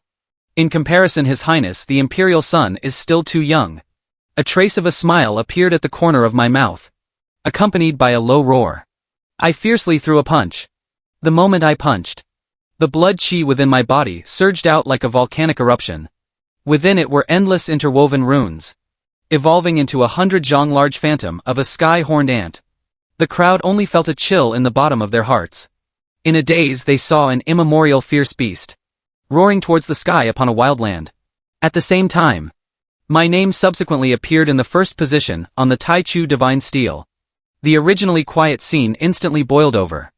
In comparison, His Highness the Imperial Son is still too young. A trace of a smile appeared at the corner of my mouth, accompanied by a low roar. I fiercely threw a punch. The moment I punched, the blood chi within my body surged out like a volcanic eruption. Within it were endless interwoven runes, evolving into 100 zhong large phantom of a sky-horned ant. The crowd only felt a chill in the bottom of their hearts. In a daze they saw an immemorial fierce beast, roaring towards the sky upon a wild land. At the same time, my name subsequently appeared in the first position on the Tai Chu Divine Steel. The originally quiet scene instantly boiled over.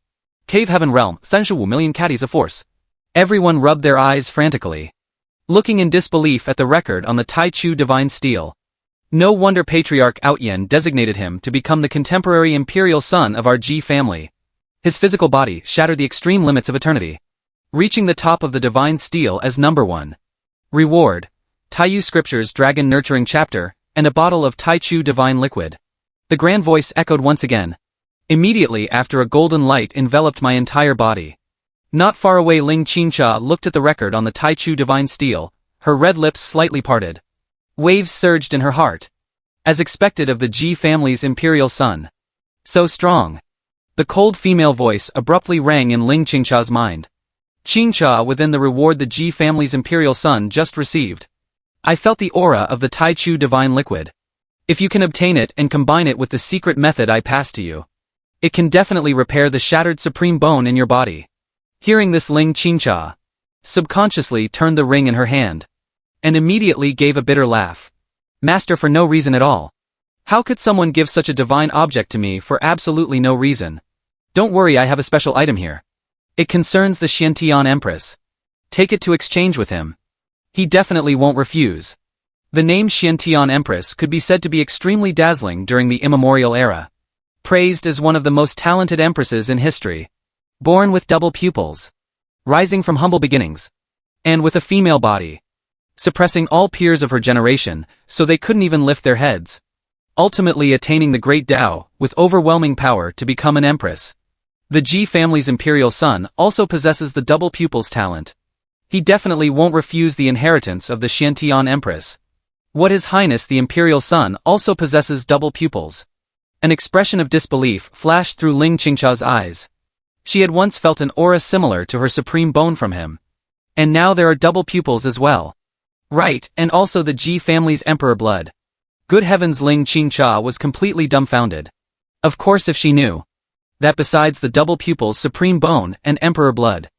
Cave Heaven Realm, Sanshou million caddies of force. Everyone rubbed their eyes frantically, looking in disbelief at the record on the Tai Chu Divine Steel. No wonder Patriarch Outyen designated him to become the contemporary imperial son of our Ji family. His physical body shattered the extreme limits of eternity, reaching the top of the Divine Steel as number 1. Reward: Taiyu Scriptures Dragon Nurturing Chapter, and a bottle of Tai Chu Divine Liquid. The grand voice echoed once again. Immediately after, a golden light enveloped my entire body. Not far away, Ling Qingcha looked at the record on the Tai Chu Divine Steel, her red lips slightly parted. Waves surged in her heart, as expected of the Ji family's imperial son. So strong. The cold female voice abruptly rang in Ling Qingcha's mind. Qingcha within the reward the Ji family's imperial son just received. I felt the aura of the Tai Chu Divine Liquid. If you can obtain it and combine it with the secret method I passed to you, it can definitely repair the shattered supreme bone in your body. Hearing this, Ling Qingcha subconsciously turned the ring in her hand, and immediately gave a bitter laugh. Master, for no reason at all. How could someone give such a divine object to me for absolutely no reason? Don't worry, I have a special item here. It concerns the Xiantian Empress. Take it to exchange with him. He definitely won't refuse. The name Xiantian Empress could be said to be extremely dazzling during the immemorial era. Praised as one of the most talented empresses in history. Born with double pupils, rising from humble beginnings, and with a female body, suppressing all peers of her generation so they couldn't even lift their heads. Ultimately attaining the great Tao with overwhelming power to become an empress. The Ji family's imperial son also possesses the double pupils talent. He definitely won't refuse the inheritance of the Xiantian Empress. What His Highness the imperial son also possesses double pupils. An expression of disbelief flashed through Ling Qingcha's eyes. She had once felt an aura similar to her supreme bone from him. And now there are double pupils as well. Right, and also the Ji family's emperor blood. Good heavens, Ling Qingcha was completely dumbfounded. Of course, if she knew that besides the double pupils, supreme bone, and emperor blood,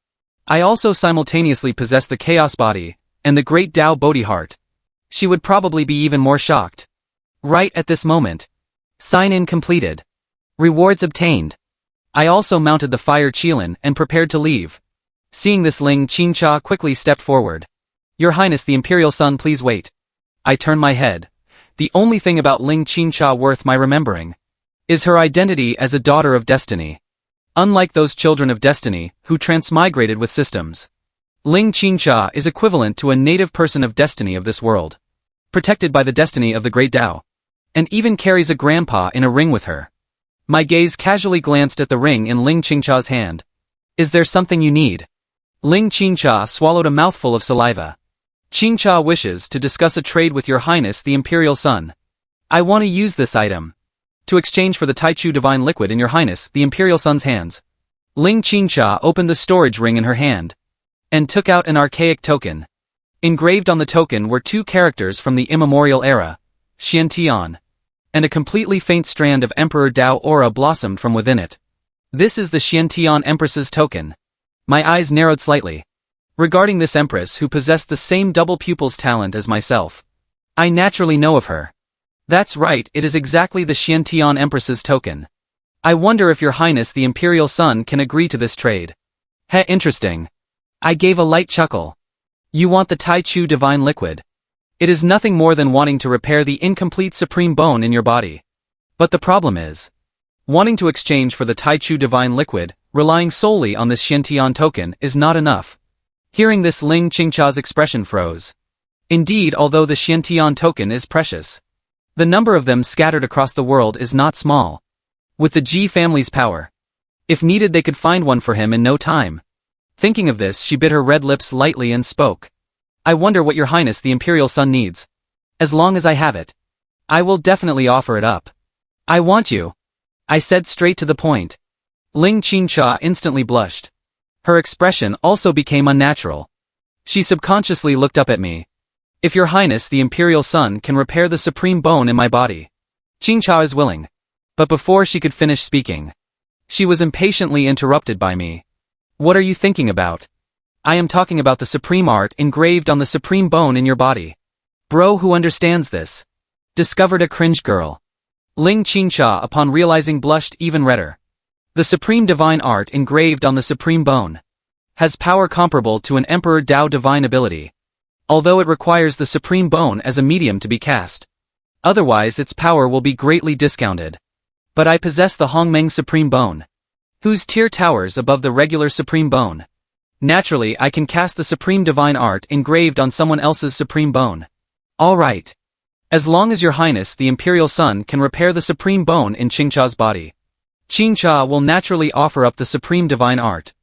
I also simultaneously possess the chaos body and the great Tao Bodhi heart, she would probably be even more shocked. Right at this moment. Sign-in completed. Rewards obtained. I also mounted the fire Qilin and prepared to leave. Seeing this, Ling Qingcha quickly stepped forward. Your Highness the Imperial Son, please wait. I turned my head. The only thing about Ling Qingcha worth my remembering is her identity as a daughter of destiny. Unlike those children of destiny who transmigrated with systems, Ling Qingcha is equivalent to a native person of destiny of this world, protected by the destiny of the great Tao, and even carries a grandpa in a ring with her. My gaze casually glanced at the ring in Ling Qingcha's hand. Is there something you need? Ling Qingcha swallowed a mouthful of saliva. Qingcha wishes to discuss a trade with Your Highness the Imperial Son. I want to use this item to exchange for the Tai Chu Divine Liquid in Your Highness the Imperial Son's hands. Ling Qingcha opened the storage ring in her hand and took out an archaic token. Engraved on the token were 2 characters from the immemorial era, Xiantian, and a completely faint strand of Emperor Tao aura blossomed from within it. This is the Xiantian Empress's token. My eyes narrowed slightly. Regarding this empress who possessed the same double pupils talent as myself, I naturally know of her. That's right, it is exactly the Xiantian Empress's token. I wonder if Your Highness the Imperial Son can agree to this trade. Heh, interesting. I gave a light chuckle. You want the Tai Chu Divine Liquid. It is nothing more than wanting to repair the incomplete supreme bone in your body. But the problem is, wanting to exchange for the Tai Chu Divine Liquid, relying solely on this Xiantian token, is not enough. Hearing this, Ling Qingcha's expression froze. Indeed, although the Xiantian token is precious, the number of them scattered across the world is not small. With the Ji family's power, if needed they could find one for him in no time. Thinking of this, she bit her red lips lightly and spoke. I wonder what your highness the imperial son needs. As long as I have it, I will definitely offer it up. I want you, I said straight to the point. Ling Qingcha instantly blushed. Her expression also became unnatural. She subconsciously looked up at me. If your highness the imperial son can repair the supreme bone in my body, Qingcha is willing. But before she could finish speaking, she was impatiently interrupted by me. What are you thinking about? I am talking about the supreme art engraved on the supreme bone in your body. Bro who understands this. Discovered a cringe girl. Ling Qingcha upon realizing blushed even redder. The supreme divine art engraved on the supreme bone has power comparable to an emperor Dao divine ability, although it requires the supreme bone as a medium to be cast. Otherwise its power will be greatly discounted. But I possess the Hongmeng supreme bone, whose tier towers above the regular supreme bone. Naturally I can cast the supreme divine art engraved on someone else's supreme bone. Alright. As long as your highness the imperial son can repair the supreme bone in Qingcha's body, Qingcha will naturally offer up the supreme divine art.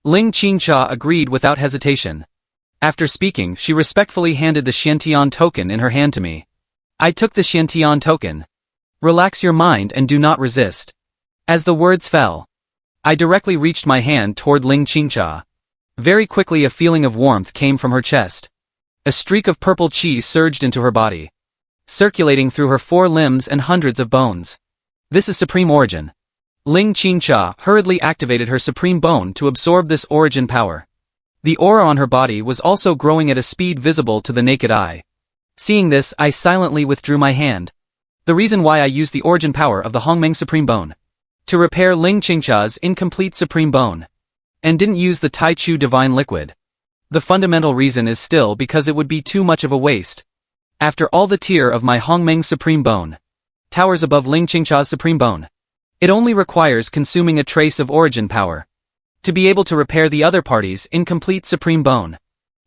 Ling Qingcha agreed without hesitation. After speaking, she respectfully handed the Xiantian token in her hand to me. I took the Xiantian token. Relax your mind and do not resist. As the words fell, I directly reached my hand toward Ling Qingcha. Very quickly a feeling of warmth came from her chest. A streak of purple qi surged into her body, circulating through her 4 limbs and hundreds of bones. This is supreme origin. Ling Qingcha hurriedly activated her supreme bone to absorb this origin power. The aura on her body was also growing at a speed visible to the naked eye. Seeing this, I silently withdrew my hand. The reason why I used the origin power of the Hongmeng supreme bone to repair Ling Qingcha's incomplete supreme bone, and didn't use the Taichu divine liquid. The fundamental reason is still because it would be too much of a waste. After all the tier of my Hongmeng supreme bone towers above Ling Qingcha's supreme bone, it only requires consuming a trace of origin power to be able to repair the other party's incomplete supreme bone.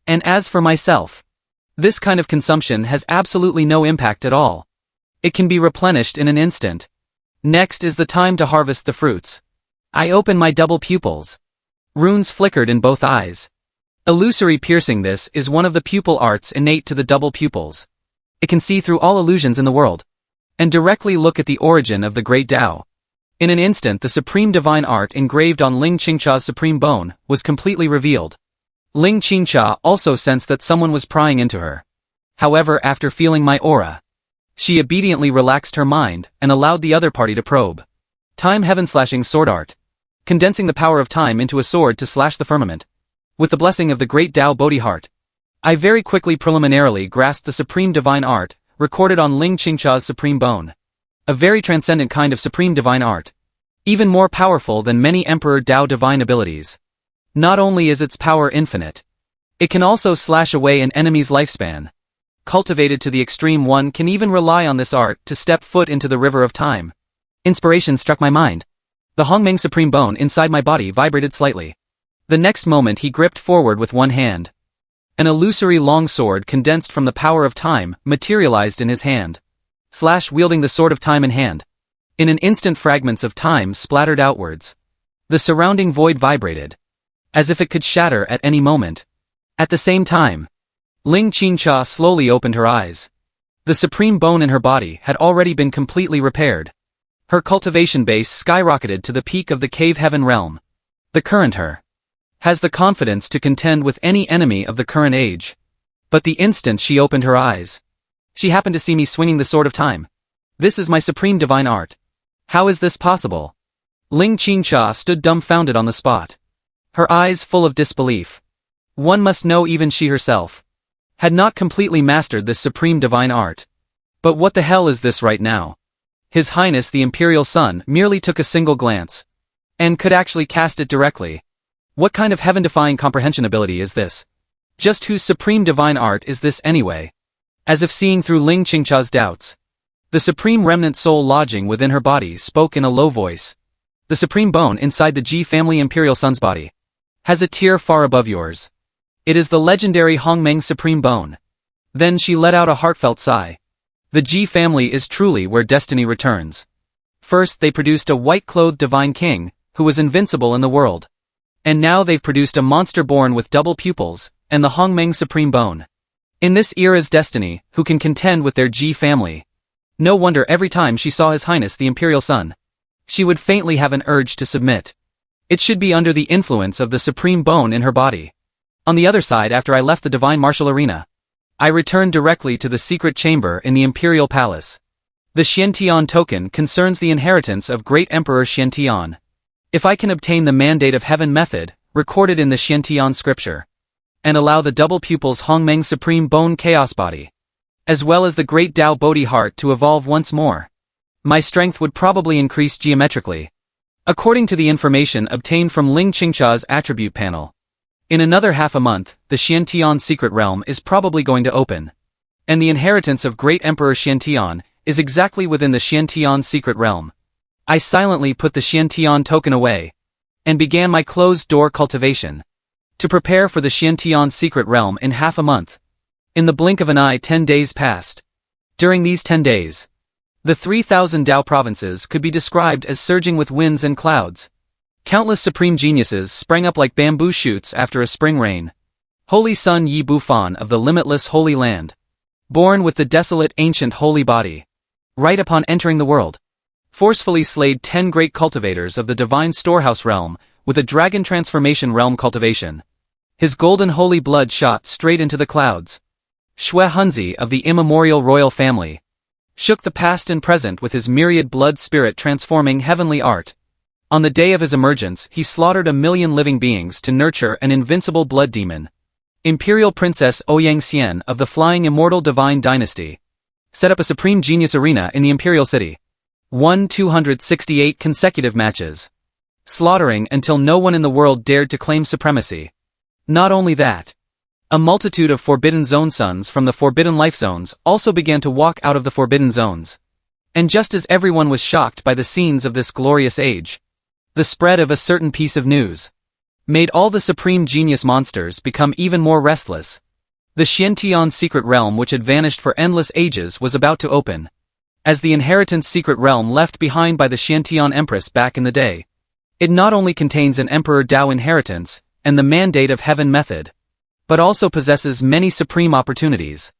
And as for myself, this kind of consumption has absolutely no impact at all. It can be replenished in an instant. Next is the time to harvest the fruits. I open my double pupils. Runes flickered in both eyes. Illusory piercing. This is one of the pupil arts innate to the double pupils. It can see through all illusions in the world and directly look at the origin of the great Tao. In an instant the supreme divine art engraved on Ling Qingcha's supreme bone was completely revealed. Ling Qingcha also sensed that someone was prying into her. However, after feeling my aura, she obediently relaxed her mind and allowed the other party to probe. Time heaven slashing sword art. Condensing the power of time into a sword to slash the firmament. With the blessing of the great Tao Bodhi heart, I very quickly preliminarily grasped the supreme divine art recorded on Ling Qingcha's supreme bone. A very transcendent kind of supreme divine art. Even more powerful than many Emperor Tao divine abilities. Not only is its power infinite, it can also slash away an enemy's lifespan. Cultivated to the extreme, one can even rely on this art to step foot into the river of time. Inspiration struck my mind. The Hongmeng supreme bone inside my body vibrated slightly. The next moment he gripped forward with one hand. An illusory long sword condensed from the power of time materialized in his hand. Wielding the sword of time in hand. In an instant fragments of time splattered outwards. The surrounding void vibrated, as if it could shatter at any moment. At the same time, Ling Qingcha slowly opened her eyes. The supreme bone in her body had already been completely repaired. Her cultivation base skyrocketed to the peak of the cave heaven realm. The current her has the confidence to contend with any enemy of the current age. But the instant she opened her eyes, she happened to see me swinging the sword of time. This is my supreme divine art. How is this possible? Ling Qingcha stood dumbfounded on the spot. Her eyes full of disbelief. One must know even she herself had not completely mastered this supreme divine art. But what the hell is this right now? His Highness the Imperial Son merely took a single glance and could actually cast it directly. What kind of heaven-defying comprehension ability is this? Just whose supreme divine art is this anyway? As if seeing through Ling Qingcha's doubts, the supreme remnant soul lodging within her body spoke in a low voice. The supreme bone inside the Ji family Imperial Son's body has a tier far above yours. It is the legendary Hongmeng supreme bone. Then she let out a heartfelt sigh. The Ji family is truly where destiny returns. First they produced a white-clothed divine king, who was invincible in the world. And now they've produced a monster born with double pupils, and the Hongmeng supreme bone. In this era's destiny, who can contend with their G family? No wonder every time she saw His Highness the Imperial Son, she would faintly have an urge to submit. It should be under the influence of the supreme bone in her body. On the other side, after I left the divine martial arena, I returned directly to the secret chamber in the Imperial Palace. The Xiantian token concerns the inheritance of Great Emperor Xiantian. If I can obtain the Mandate of Heaven method, recorded in the Xiantian scripture, and allow the double pupils Hongmeng Supreme Bone Chaos Body, as well as the Great Tao Bodhi Heart to evolve once more, my strength would probably increase geometrically. According to the information obtained from Ling Qingcha's attribute panel, in another half a month, the Xiantian secret realm is probably going to open. And the inheritance of Great Emperor Xiantian is exactly within the Xiantian secret realm. I silently put the Xiantian token away, and began my closed-door cultivation, to prepare for the Xiantian secret realm in half a month. In the blink of an eye 10 days passed. During these 10 days, the 3,000 Tao provinces could be described as surging with winds and clouds. Countless supreme geniuses sprang up like bamboo shoots after a spring rain. Holy Son Yi Bufan of the limitless Holy Land, born with the desolate ancient holy body, right upon entering the world, forcefully slayed 10 great cultivators of the divine storehouse realm with a dragon transformation realm cultivation. His golden holy blood shot straight into the clouds. Xue Hunzi of the immemorial royal family shook the past and present with his myriad blood spirit transforming heavenly art. On the day of his emergence, he slaughtered 1,000,000 living beings to nurture an invincible blood demon. Imperial Princess Ouyang Xian of the flying immortal divine dynasty set up a supreme genius arena in the imperial city. Won 268 consecutive matches, slaughtering until no one in the world dared to claim supremacy. Not only that, a multitude of Forbidden Zone sons from the Forbidden Life Zones also began to walk out of the Forbidden Zones. And just as everyone was shocked by the scenes of this glorious age, the spread of a certain piece of news made all the supreme genius monsters become even more restless. The Xiantian secret realm, which had vanished for endless ages, was about to open. As the inheritance secret realm left behind by the Xiantian Empress back in the day, it not only contains an Emperor Tao inheritance and the Mandate of Heaven method, but also possesses many supreme opportunities.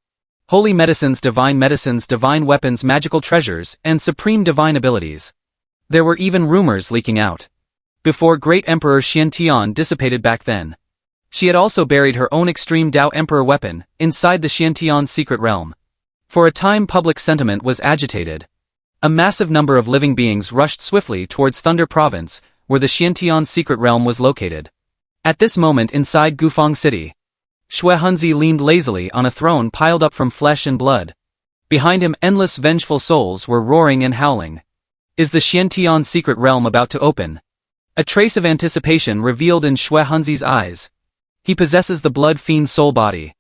Holy medicines, divine weapons, magical treasures, and supreme divine abilities. There were even rumors leaking out. Before Great Emperor Xiantian dissipated back then, she had also buried her own extreme Tao Emperor weapon inside the Xiantian secret realm. For a time public sentiment was agitated. A massive number of living beings rushed swiftly towards Thunder Province, where the Xiantian secret realm was located. At this moment inside Gufang City, Xue Hunzi leaned lazily on a throne piled up from flesh and blood. Behind him endless vengeful souls were roaring and howling. Is the Xiantian secret realm about to open? A trace of anticipation revealed in Xue Hunzi's eyes. He possesses the blood fiend soul body.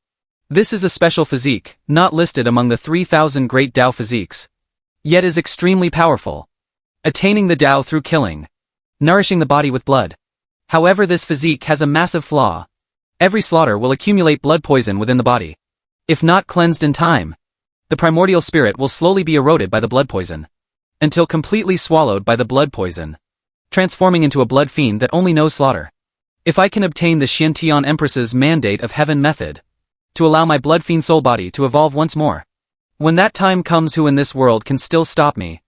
This is a special physique, not listed among the 3,000 great Tao physiques, yet is extremely powerful. Attaining the Tao through killing, nourishing the body with blood. However, this physique has a massive flaw. Every slaughter will accumulate blood poison within the body. If not cleansed in time, the primordial spirit will slowly be eroded by the blood poison, until completely swallowed by the blood poison, transforming into a blood fiend that only knows slaughter. If I can obtain the Xiantian Empress's Mandate of Heaven method, to allow my blood fiend soul body to evolve once more, when that time comes, who in this world can still stop me?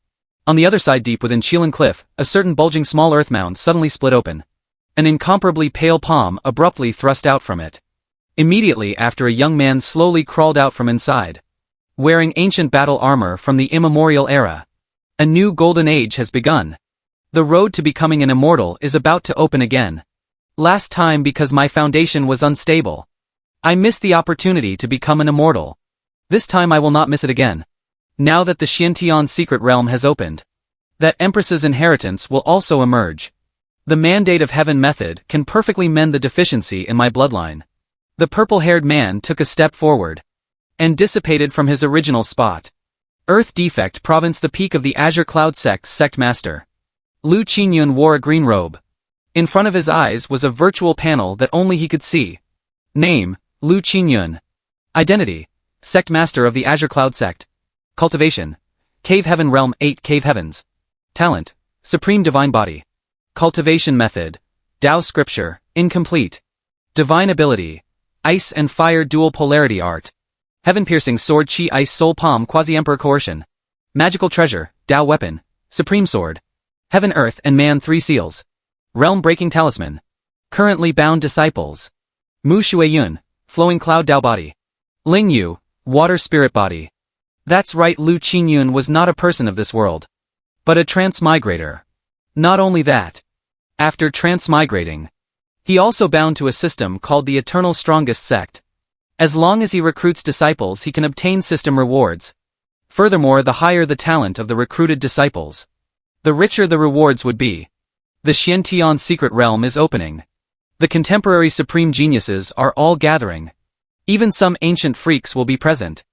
On the other side, deep within Qilin Cliff, a certain bulging small earth mound suddenly split open. An incomparably pale palm abruptly thrust out from it. Immediately after, a young man slowly crawled out from inside, wearing ancient battle armor from the immemorial era. A new golden age has begun. The road to becoming an immortal is about to open again. Last time, because my foundation was unstable, I missed the opportunity to become an immortal. This time I will not miss it again. Now that the Xiantian secret realm has opened, that Empress's inheritance will also emerge. The Mandate of Heaven method can perfectly mend the deficiency in my bloodline. The purple-haired man took a step forward and dissipated from his original spot. Earth Defect Province, the peak of the Azure Cloud Sect's sect master. Lu Qingyun wore a green robe. In front of his eyes was a virtual panel that only he could see. Name, Lu Qingyun. Identity, Sect Master of the Azure Cloud Sect. Cultivation, Cave Heaven Realm 8 Cave Heavens. Talent, Supreme Divine Body. Cultivation Method, Tao Scripture, Incomplete. Divine Ability, Ice and Fire Dual Polarity Art. Heaven-piercing sword Qi Ice Soul Palm Quasi-Emperor Coercion. Magical treasure, Tao weapon, Supreme sword. Heaven Earth and Man 3 seals. Realm-breaking talisman. Currently bound disciples. Mu Shui Yun, flowing cloud Tao body. Ling Yu, water spirit body. That's right, Lu Qingyun was not a person of this world, but a transmigrator. Not only that, after transmigrating, he also bound to a system called the Eternal Strongest Sect. As long as he recruits disciples, he can obtain system rewards. Furthermore, the higher the talent of the recruited disciples, the richer the rewards would be. The Xiantian secret realm is opening. The contemporary supreme geniuses are all gathering. Even some ancient freaks will be present.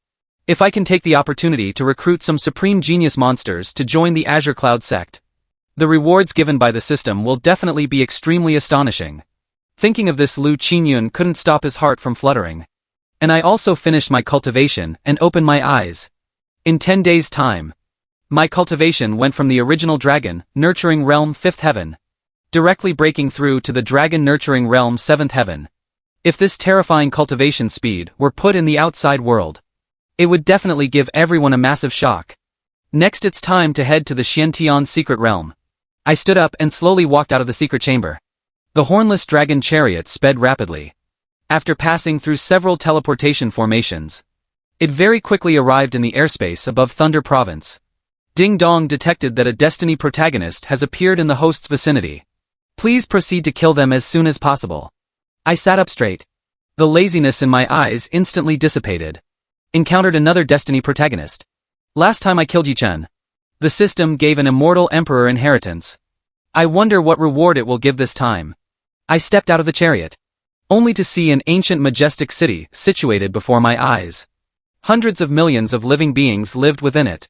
If I can take the opportunity to recruit some supreme genius monsters to join the Azure Cloud sect, the rewards given by the system will definitely be extremely astonishing. Thinking of this, Lu Qingyun couldn't stop his heart from fluttering. And I also finished my cultivation and opened my eyes. In 10 days' time, my cultivation went from the original dragon, nurturing realm 5th heaven, directly breaking through to the dragon nurturing realm 7th heaven. If this terrifying cultivation speed were put in the outside world, it would definitely give everyone a massive shock. Next, it's time to head to the Xiantian secret realm. I stood up and slowly walked out of the secret chamber. The hornless dragon chariot sped rapidly. After passing through several teleportation formations, it very quickly arrived in the airspace above Thunder Province. Ding Dong detected that a Destiny protagonist has appeared in the host's vicinity. Please proceed to kill them as soon as possible. I sat up straight. The laziness in my eyes instantly dissipated. Encountered another Destiny protagonist. Last time I killed Yichen. The system gave an immortal emperor inheritance. I wonder what reward it will give this time. I stepped out of the chariot, only to see an ancient majestic city situated before my eyes. Hundreds of millions of living beings lived within it.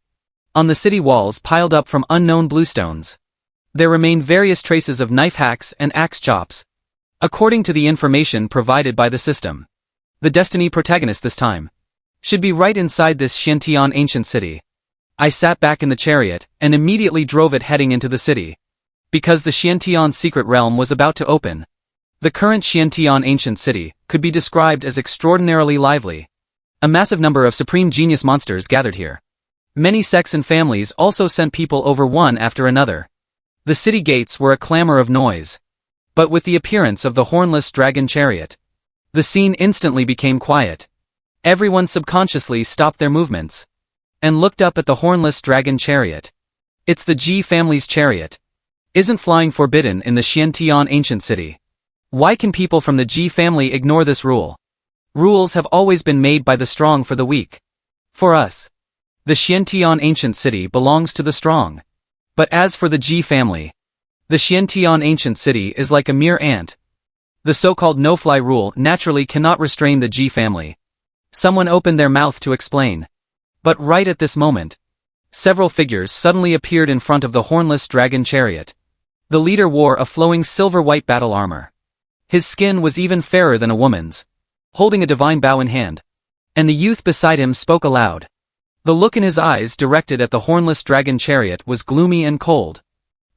On the city walls piled up from unknown bluestones, there remained various traces of knife hacks and axe chops. According to the information provided by the system, the Destiny protagonist this time should be right inside this Xiantian ancient city. I sat back in the chariot and immediately drove it heading into the city. Because the Xiantian secret realm was about to open. The current Xiantian ancient city could be described as extraordinarily lively. A massive number of supreme genius monsters gathered here. Many sects and families also sent people over one after another. The city gates were a clamor of noise. But with the appearance of the hornless dragon chariot, the scene instantly became quiet. Everyone subconsciously stopped their movements and looked up at the hornless dragon chariot. It's the Ji family's chariot. Isn't flying forbidden in the Xiantian ancient city? Why can people from the Ji family ignore this rule? Rules have always been made by the strong for the weak. For us, the Xiantian ancient city belongs to the strong. But as for the Ji family, the Xiantian ancient city is like a mere ant. The so-called no-fly rule naturally cannot restrain the Ji family. Someone opened their mouth to explain. But right at this moment, several figures suddenly appeared in front of the hornless dragon chariot. The leader wore a flowing silver-white battle armor. His skin was even fairer than a woman's, holding a divine bow in hand. And the youth beside him spoke aloud. The look in his eyes directed at the hornless dragon chariot was gloomy and cold.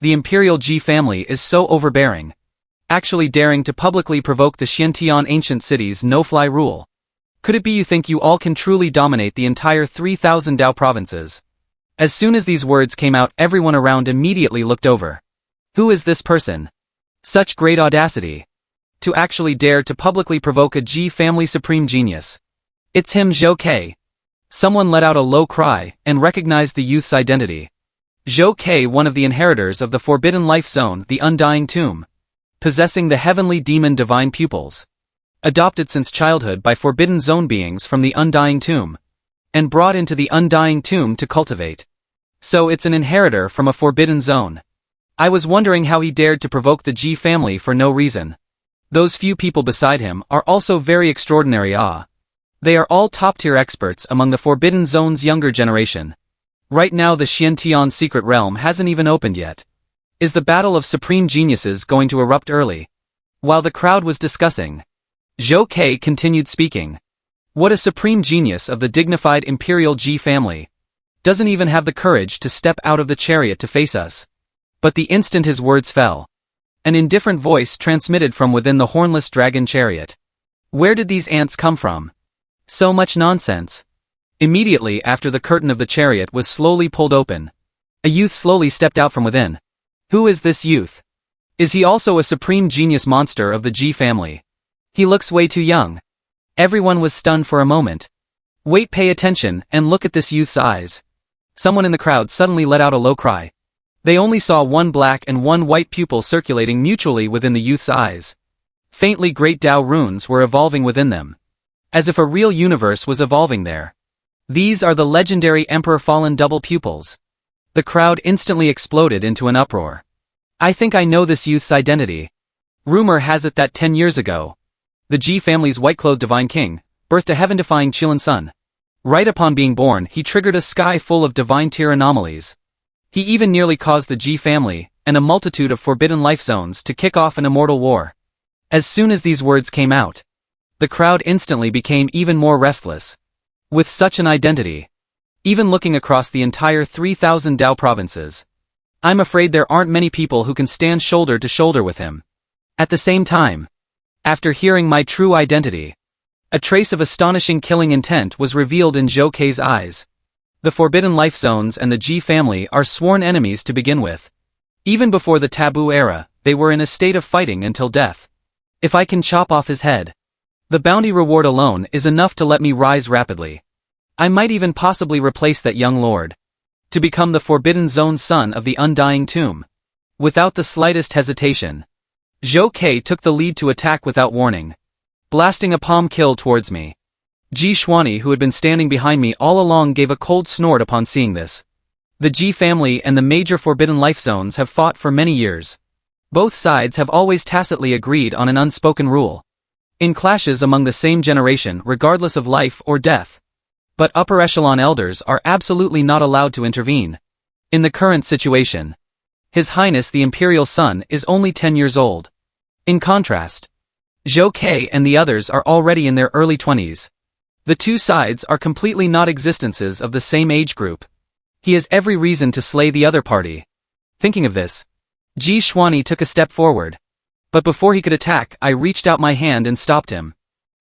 The imperial Ji family is so overbearing, actually daring to publicly provoke the Xiantian ancient city's no-fly rule. Could it be you think you all can truly dominate the entire 3,000 Dao provinces? As soon as these words came out, everyone around immediately looked over. Who is this person? Such great audacity. To actually dare to publicly provoke a Ji family supreme genius. It's him, Zhou Ke. Someone let out a low cry and recognized the youth's identity. Zhou Ke, one of the inheritors of the Forbidden Life Zone, the Undying Tomb, possessing the heavenly demon divine pupils. Adopted since childhood by Forbidden Zone beings from the Undying Tomb, and brought into the Undying Tomb to cultivate. So it's an inheritor from a Forbidden Zone. I was wondering how he dared to provoke the Ji family for no reason. Those few people beside him are also very extraordinary. They are all top-tier experts among the Forbidden Zone's younger generation. Right now the Xiantian secret realm hasn't even opened yet. Is the battle of supreme geniuses going to erupt early? While the crowd was discussing, Zhou Ke continued speaking. What a supreme genius of the dignified imperial Ji family. Doesn't even have the courage to step out of the chariot to face us. But the instant his words fell, an indifferent voice transmitted from within the hornless dragon chariot. Where did these ants come from? So much nonsense. Immediately after the curtain of the chariot was slowly pulled open, a youth slowly stepped out from within. Who is this youth? Is he also a supreme genius monster of the G family? He looks way too young. Everyone was stunned for a moment. Wait, pay attention, and look at this youth's eyes. Someone in the crowd suddenly let out a low cry. They only saw one black and one white pupil circulating mutually within the youth's eyes. Faintly great Tao runes were evolving within them. As if a real universe was evolving there. These are the legendary Emperor Fallen double pupils. The crowd instantly exploded into an uproar. I think I know this youth's identity. Rumor has it that 10 years ago, the G family's white-clothed divine king birthed a heaven-defying Chilan son. Right upon being born, he triggered a sky full of divine tier anomalies. He even nearly caused the G family, and a multitude of forbidden life zones to kick off an immortal war. As soon as these words came out, the crowd instantly became even more restless. With such an identity, even looking across the entire 3,000 Dao provinces, I'm afraid there aren't many people who can stand shoulder to shoulder with him. At the same time, after hearing my true identity, a trace of astonishing killing intent was revealed in Zhou Kei's eyes. The Forbidden Life Zones and the G family are sworn enemies to begin with. Even before the taboo era, they were in a state of fighting until death. If I can chop off his head, the bounty reward alone is enough to let me rise rapidly. I might even possibly replace that young lord, to become the Forbidden Zone son of the Undying Tomb. Without the slightest hesitation, Zhou Kei took the lead to attack without warning, blasting a palm kill towards me. Ji Xuanyi, who had been standing behind me all along, gave a cold snort upon seeing this. The Ji family and the major Forbidden Life Zones have fought for many years. Both sides have always tacitly agreed on an unspoken rule. In clashes among the same generation, regardless of life or death. But upper echelon elders are absolutely not allowed to intervene. In the current situation, His Highness the Imperial Son is only 10 years old. In contrast, Zhou Kei and the others are already in their early 20s. The two sides are completely not existences of the same age group. He has every reason to slay the other party. Thinking of this, Ji Xuanyi took a step forward. But before he could attack, I reached out my hand and stopped him.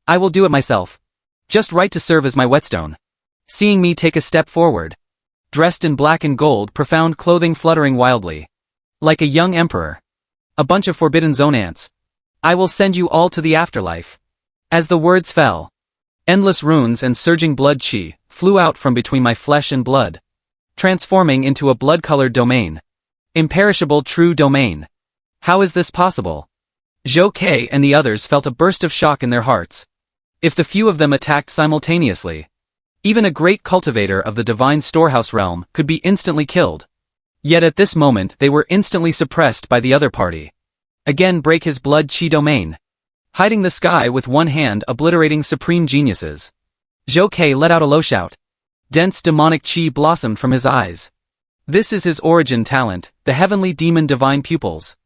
I will do it myself. Just right to serve as my whetstone. Seeing me take a step forward, dressed in black and gold, profound clothing fluttering wildly, like a young emperor, a bunch of Forbidden Zone ants. I will send you all to the afterlife. As the words fell, endless runes and surging blood chi flew out from between my flesh and blood, transforming into a blood-colored domain. Imperishable true domain. How is this possible? Zhou Kei and the others felt a burst of shock in their hearts. If the few of them attacked simultaneously, even a great cultivator of the divine storehouse realm could be instantly killed. Yet at this moment they were instantly suppressed by the other party. Again break his blood chi domain. Hiding the sky with one hand, obliterating supreme geniuses. Zhou Kei let out a low shout. Dense demonic chi blossomed from his eyes. This is his origin talent, the heavenly demon divine pupils.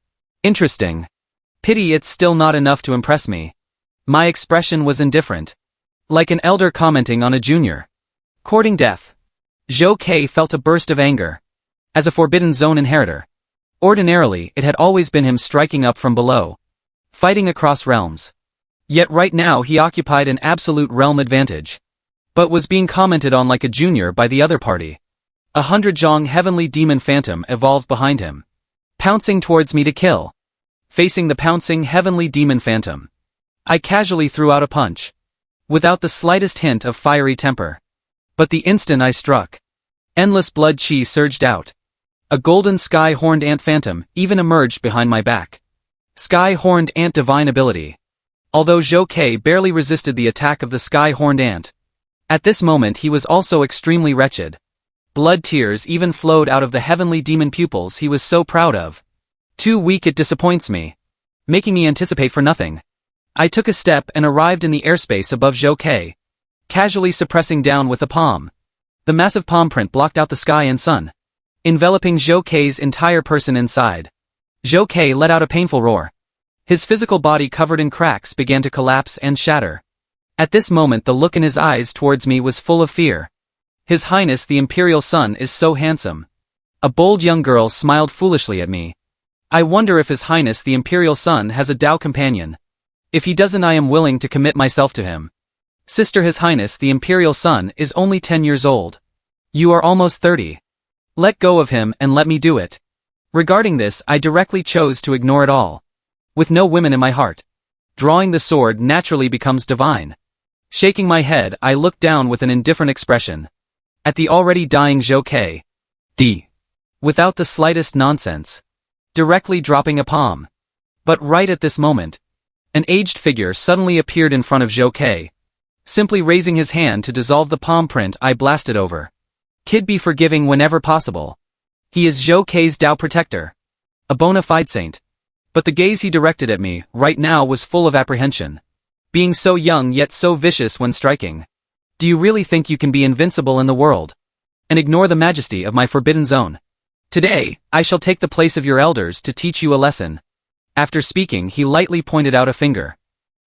Interesting. Pity it's still not enough to impress me. My expression was indifferent. Like an elder commenting on a junior. Courting death. Zhou Kei felt a burst of anger. As a Forbidden Zone inheritor, ordinarily it had always been him striking up from below, fighting across realms. Yet right now he occupied an absolute realm advantage, but was being commented on like a junior by the other party. 100 Zhong heavenly demon phantom evolved behind him, pouncing towards me to kill. Facing the pouncing heavenly demon phantom, I casually threw out a punch, without the slightest hint of fiery temper. But the instant I struck, endless blood chi surged out. A golden sky-horned ant phantom even emerged behind my back. Sky-horned ant divine ability. Although Zhou Kei barely resisted the attack of the sky-horned ant, at this moment he was also extremely wretched. Blood tears even flowed out of the heavenly demon pupils he was so proud of. Too weak, it disappoints me, making me anticipate for nothing. I took a step and arrived in the airspace above Zhou Kei, casually suppressing down with a palm. The massive palm print blocked out the sky and sun, enveloping Zhou Kei's entire person inside. Zhou Kei let out a painful roar. His physical body covered in cracks began to collapse and shatter. At this moment the look in his eyes towards me was full of fear. His Highness the Imperial Son is so handsome. A bold young girl smiled foolishly at me. I wonder if His Highness the Imperial Son has a Dao companion. If he doesn't, I am willing to commit myself to him. Sister, His Highness the Imperial Son is only 10 years old. You are almost 30. Let go of him and let me do it. Regarding this, I directly chose to ignore it all. With no women in my heart. Drawing the sword naturally becomes divine. Shaking my head, I looked down with an indifferent expression. At the already dying Zhou Ke. Without the slightest nonsense. Directly dropping a palm. But right at this moment, an aged figure suddenly appeared in front of Zhou Ke. Simply raising his hand to dissolve the palm print, I blasted over. Kid, be forgiving whenever possible. He is Zhou Ke's Tao protector. A bona fide saint. But the gaze he directed at me, right now, was full of apprehension. Being so young yet so vicious when striking. Do you really think you can be invincible in the world? And ignore the majesty of my forbidden zone? Today, I shall take the place of your elders to teach you a lesson. After speaking, he lightly pointed out a finger.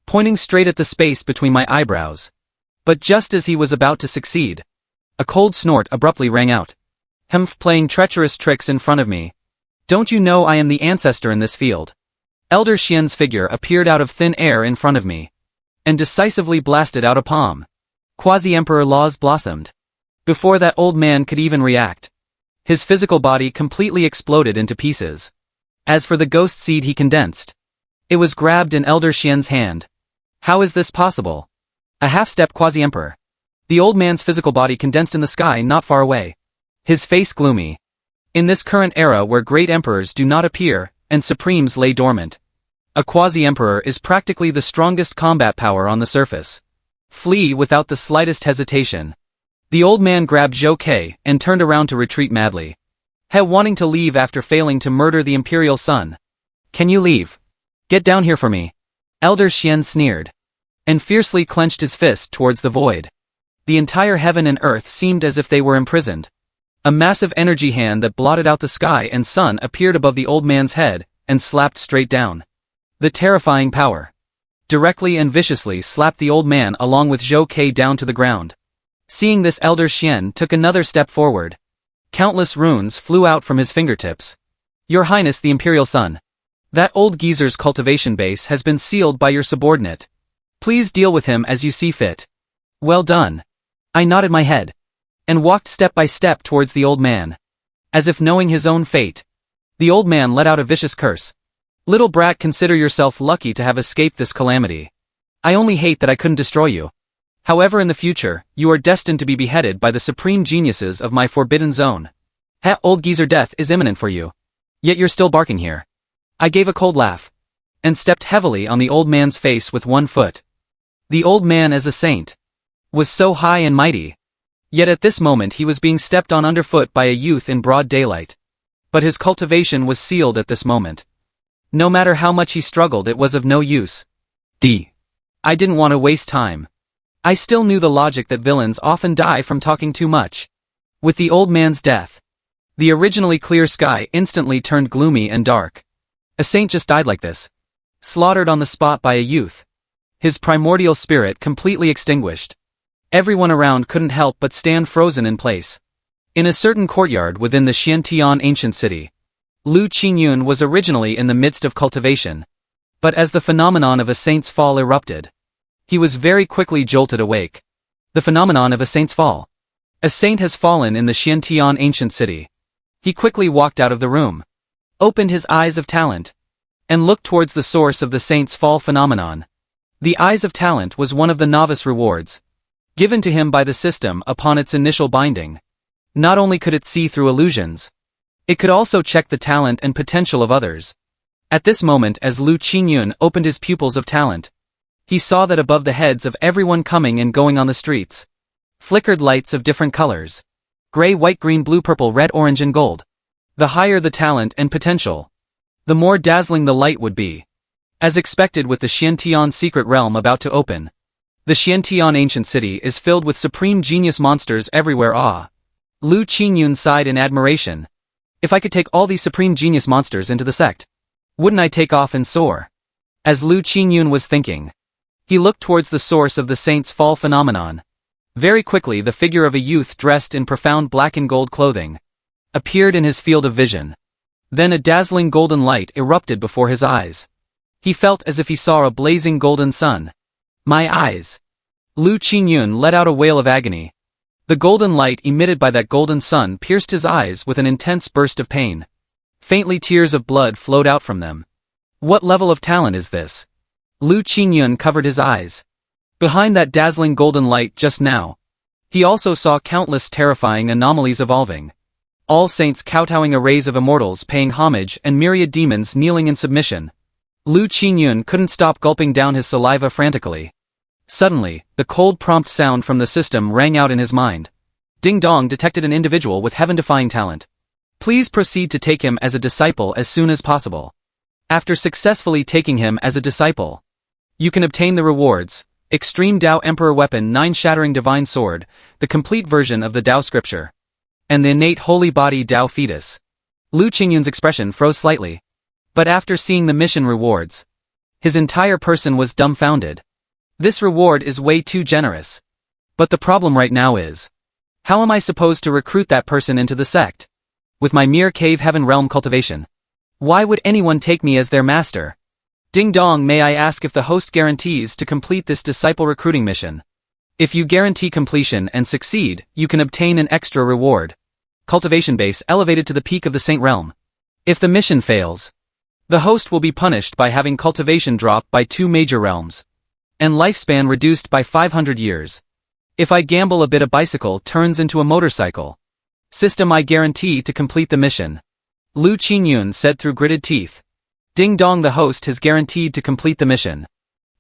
Pointing straight at the space between my eyebrows. But just as he was about to succeed, a cold snort abruptly rang out. Playing treacherous tricks in front of me. Don't you know I am the ancestor in this field? Elder Xian's figure appeared out of thin air in front of me. And decisively blasted out a palm. Quasi-Emperor laws blossomed. Before that old man could even react. His physical body completely exploded into pieces. As for the ghost seed he condensed. It was grabbed in Elder Xian's hand. How is this possible? A half-step Quasi-Emperor. The old man's physical body condensed in the sky not far away. His face gloomy. In this current era where great emperors do not appear, and supremes lay dormant. A quasi-emperor is practically the strongest combat power on the surface. Flee without the slightest hesitation. The old man grabbed Zhou Ke and turned around to retreat madly. Wanting to leave after failing to murder the Imperial Son. Can you leave? Get down here for me. Elder Xian sneered. And fiercely clenched his fist towards the void. The entire heaven and earth seemed as if they were imprisoned. A massive energy hand that blotted out the sky and sun appeared above the old man's head, and slapped straight down. The terrifying power. Directly and viciously slapped the old man along with Zhou Ke down to the ground. Seeing this, Elder Xian took another step forward. Countless runes flew out from his fingertips. Your Highness the Imperial Son. That old geezer's cultivation base has been sealed by your subordinate. Please deal with him as you see fit. Well done. I nodded my head. And walked step by step towards the old man. As if knowing his own fate. The old man let out a vicious curse. Little brat, consider yourself lucky to have escaped this calamity. I only hate that I couldn't destroy you. However, in the future, you are destined to be beheaded by the supreme geniuses of my forbidden zone. Old geezer, death is imminent for you. Yet you're still barking here. I gave a cold laugh. And stepped heavily on the old man's face with one foot. The old man, as a saint, was so high and mighty. Yet at this moment he was being stepped on underfoot by a youth in broad daylight. But his cultivation was sealed at this moment. No matter how much he struggled, it was of no use. I didn't want to waste time. I still knew the logic that villains often die from talking too much. With the old man's death, the originally clear sky instantly turned gloomy and dark. A saint just died like this. Slaughtered on the spot by a youth. His primordial spirit completely extinguished. Everyone around couldn't help but stand frozen in place. In a certain courtyard within the Xiantian ancient city, Lu Qingyun was originally in the midst of cultivation. But as the phenomenon of a saint's fall erupted, he was very quickly jolted awake. The phenomenon of a saint's fall. A saint has fallen in the Xiantian ancient city. He quickly walked out of the room, opened his eyes of talent, and looked towards the source of the saint's fall phenomenon. The eyes of talent was one of the novice rewards, given to him by the system upon its initial binding. Not only could it see through illusions, it could also check the talent and potential of others. At this moment, as Lu Qingyun opened his pupils of talent, he saw that above the heads of everyone coming and going on the streets, flickered lights of different colors. Gray, white, green, blue, purple, red, orange, and gold. The higher the talent and potential, the more dazzling the light would be. As expected, with the Xiantian secret realm about to open, the Xiantian ancient city is filled with supreme genius monsters everywhere. Lu Qingyun sighed in admiration. If I could take all these supreme genius monsters into the sect, wouldn't I take off and soar? As Lu Qingyun was thinking, he looked towards the source of the saint's fall phenomenon. Very quickly, the figure of a youth dressed in profound black and gold clothing appeared in his field of vision. Then a dazzling golden light erupted before his eyes. He felt as if he saw a blazing golden sun. My eyes. Lu Qingyun let out a wail of agony. The golden light emitted by that golden sun pierced his eyes with an intense burst of pain. Faintly tears of blood flowed out from them. What level of talent is this? Lu Qingyun covered his eyes. Behind that dazzling golden light just now, he also saw countless terrifying anomalies evolving. All saints kowtowing, arrays of immortals paying homage, and myriad demons kneeling in submission. Lu Qingyun couldn't stop gulping down his saliva frantically. Suddenly, the cold prompt sound from the system rang out in his mind. Ding Dong detected an individual with heaven-defying talent. Please proceed to take him as a disciple as soon as possible. After successfully taking him as a disciple, you can obtain the rewards: Extreme Dao Emperor Weapon 9 Shattering Divine Sword, the complete version of the Dao Scripture, and the innate Holy Body Dao Fetus. Lu Qingyun's expression froze slightly. But after seeing the mission rewards, his entire person was dumbfounded. This reward is way too generous. But the problem right now is, how am I supposed to recruit that person into the sect? With my mere cave heaven realm cultivation. Why would anyone take me as their master? Ding Dong, may I ask if the host guarantees to complete this disciple recruiting mission? If you guarantee completion and succeed, you can obtain an extra reward. Cultivation base elevated to the peak of the Saint Realm. If the mission fails, the host will be punished by having cultivation drop by 2 major realms, and lifespan reduced by 500 years. If I gamble a bit, a bicycle turns into a motorcycle. System, I guarantee to complete the mission. Lu Qingyun said through gritted teeth. Ding Dong, the host has guaranteed to complete the mission.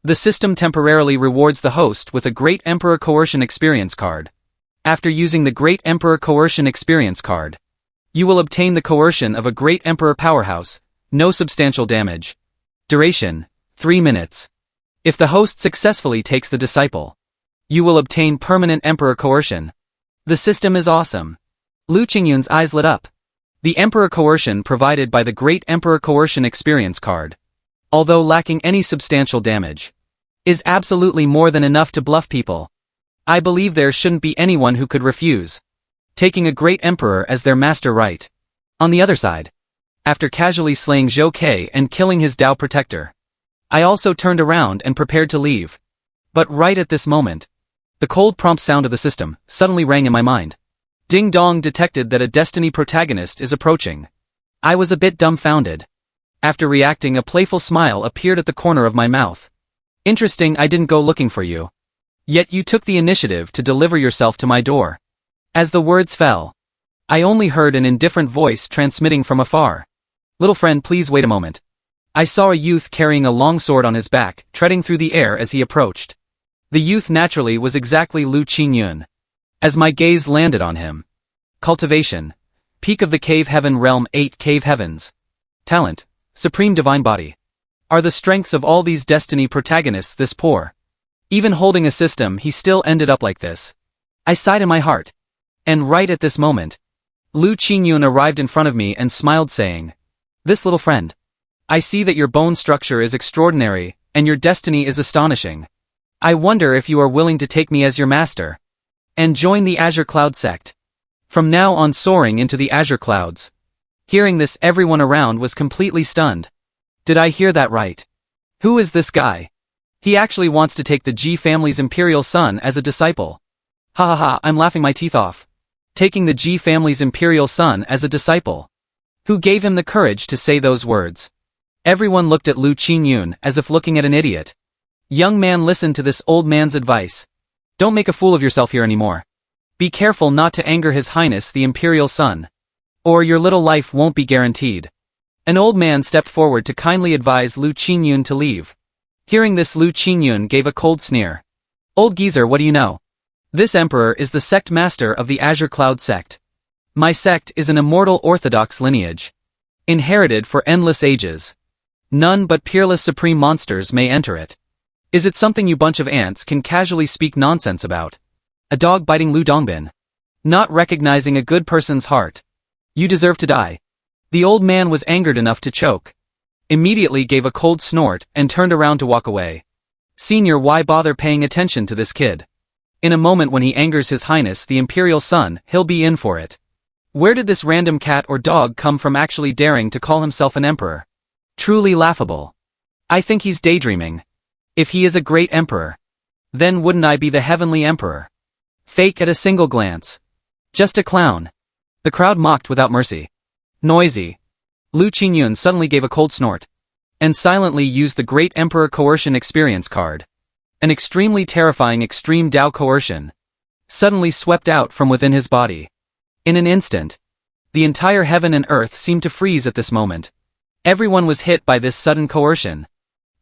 The system temporarily rewards the host with a Great Emperor Coercion Experience card. After using the Great Emperor Coercion Experience card, you will obtain the coercion of a Great Emperor Powerhouse, no substantial damage. Duration, 3 minutes. If the host successfully takes the disciple, you will obtain permanent Emperor Coercion. The system is awesome. Lu Qingyun's eyes lit up. The Emperor Coercion provided by the Great Emperor Coercion Experience card, although lacking any substantial damage, is absolutely more than enough to bluff people. I believe there shouldn't be anyone who could refuse taking a Great Emperor as their master right. On the other side, after casually slaying Zhou Ke and killing his Dao protector, I also turned around and prepared to leave. But right at this moment, the cold prompt sound of the system suddenly rang in my mind. Ding Dong detected that a destiny protagonist is approaching. I was a bit dumbfounded. After reacting, a playful smile appeared at the corner of my mouth. Interesting, I didn't go looking for you. Yet you took the initiative to deliver yourself to my door. As the words fell, I only heard an indifferent voice transmitting from afar. Little friend, please wait a moment. I saw a youth carrying a long sword on his back, treading through the air as he approached. The youth naturally was exactly Lu Qingyun. As my gaze landed on him. Cultivation. Peak of the Cave Heaven Realm, 8 Cave Heavens. Talent. Supreme Divine Body. Are the strengths of all these destiny protagonists this poor? Even holding a system, he still ended up like this. I sighed in my heart. And right at this moment, Lu Qingyun arrived in front of me and smiled, saying, "This little friend. I see that your bone structure is extraordinary, and your destiny is astonishing. I wonder if you are willing to take me as your master and join the Azure Cloud sect. From now on, soaring into the Azure Clouds." Hearing this, everyone around was completely stunned. Did I hear that right? Who is this guy? He actually wants to take the Ji family's imperial son as a disciple. Ha ha ha, I'm laughing my teeth off. Taking the Ji family's imperial son as a disciple. Who gave him the courage to say those words? Everyone looked at Lu Qingyun as if looking at an idiot. Young man, listen to this old man's advice. Don't make a fool of yourself here anymore. Be careful not to anger His Highness the Imperial Son, or your little life won't be guaranteed. An old man stepped forward to kindly advise Lu Qingyun to leave. Hearing this, Lu Qingyun gave a cold sneer. Old geezer, what do you know? This emperor is the sect master of the Azure Cloud sect. My sect is an immortal orthodox lineage, inherited for endless ages. None but peerless supreme monsters may enter it. Is it something you bunch of ants can casually speak nonsense about? A dog biting Lu Dongbin. Not recognizing a good person's heart. You deserve to die. The old man was angered enough to choke. Immediately gave a cold snort and turned around to walk away. Senior, why bother paying attention to this kid? In a moment, when he angers His Highness the Imperial Son, he'll be in for it. Where did this random cat or dog come from, actually daring to call himself an emperor? Truly laughable. I think he's daydreaming. If he is a great emperor, Then wouldn't I be the heavenly emperor? Fake at a single glance. Just a clown. The crowd mocked without mercy. Noisy. Lu Qingyun suddenly gave a cold snort. And silently used the Great Emperor Coercion experience card. An extremely terrifying extreme Dao coercion. Suddenly swept out from within his body. In an instant. The entire heaven and earth seemed to freeze at this moment. Everyone was hit by this sudden coercion.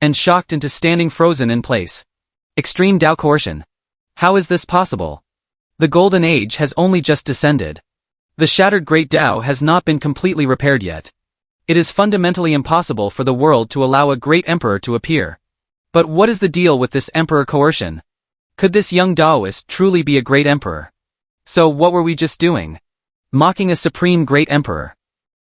And shocked into standing frozen in place. Extreme Dao coercion. How is this possible? The Golden Age has only just descended. The shattered Great Dao has not been completely repaired yet. It is fundamentally impossible for the world to allow a great emperor to appear. But what is the deal with this emperor coercion? Could this young Daoist truly be a great emperor? So what were we just doing? Mocking a supreme great emperor.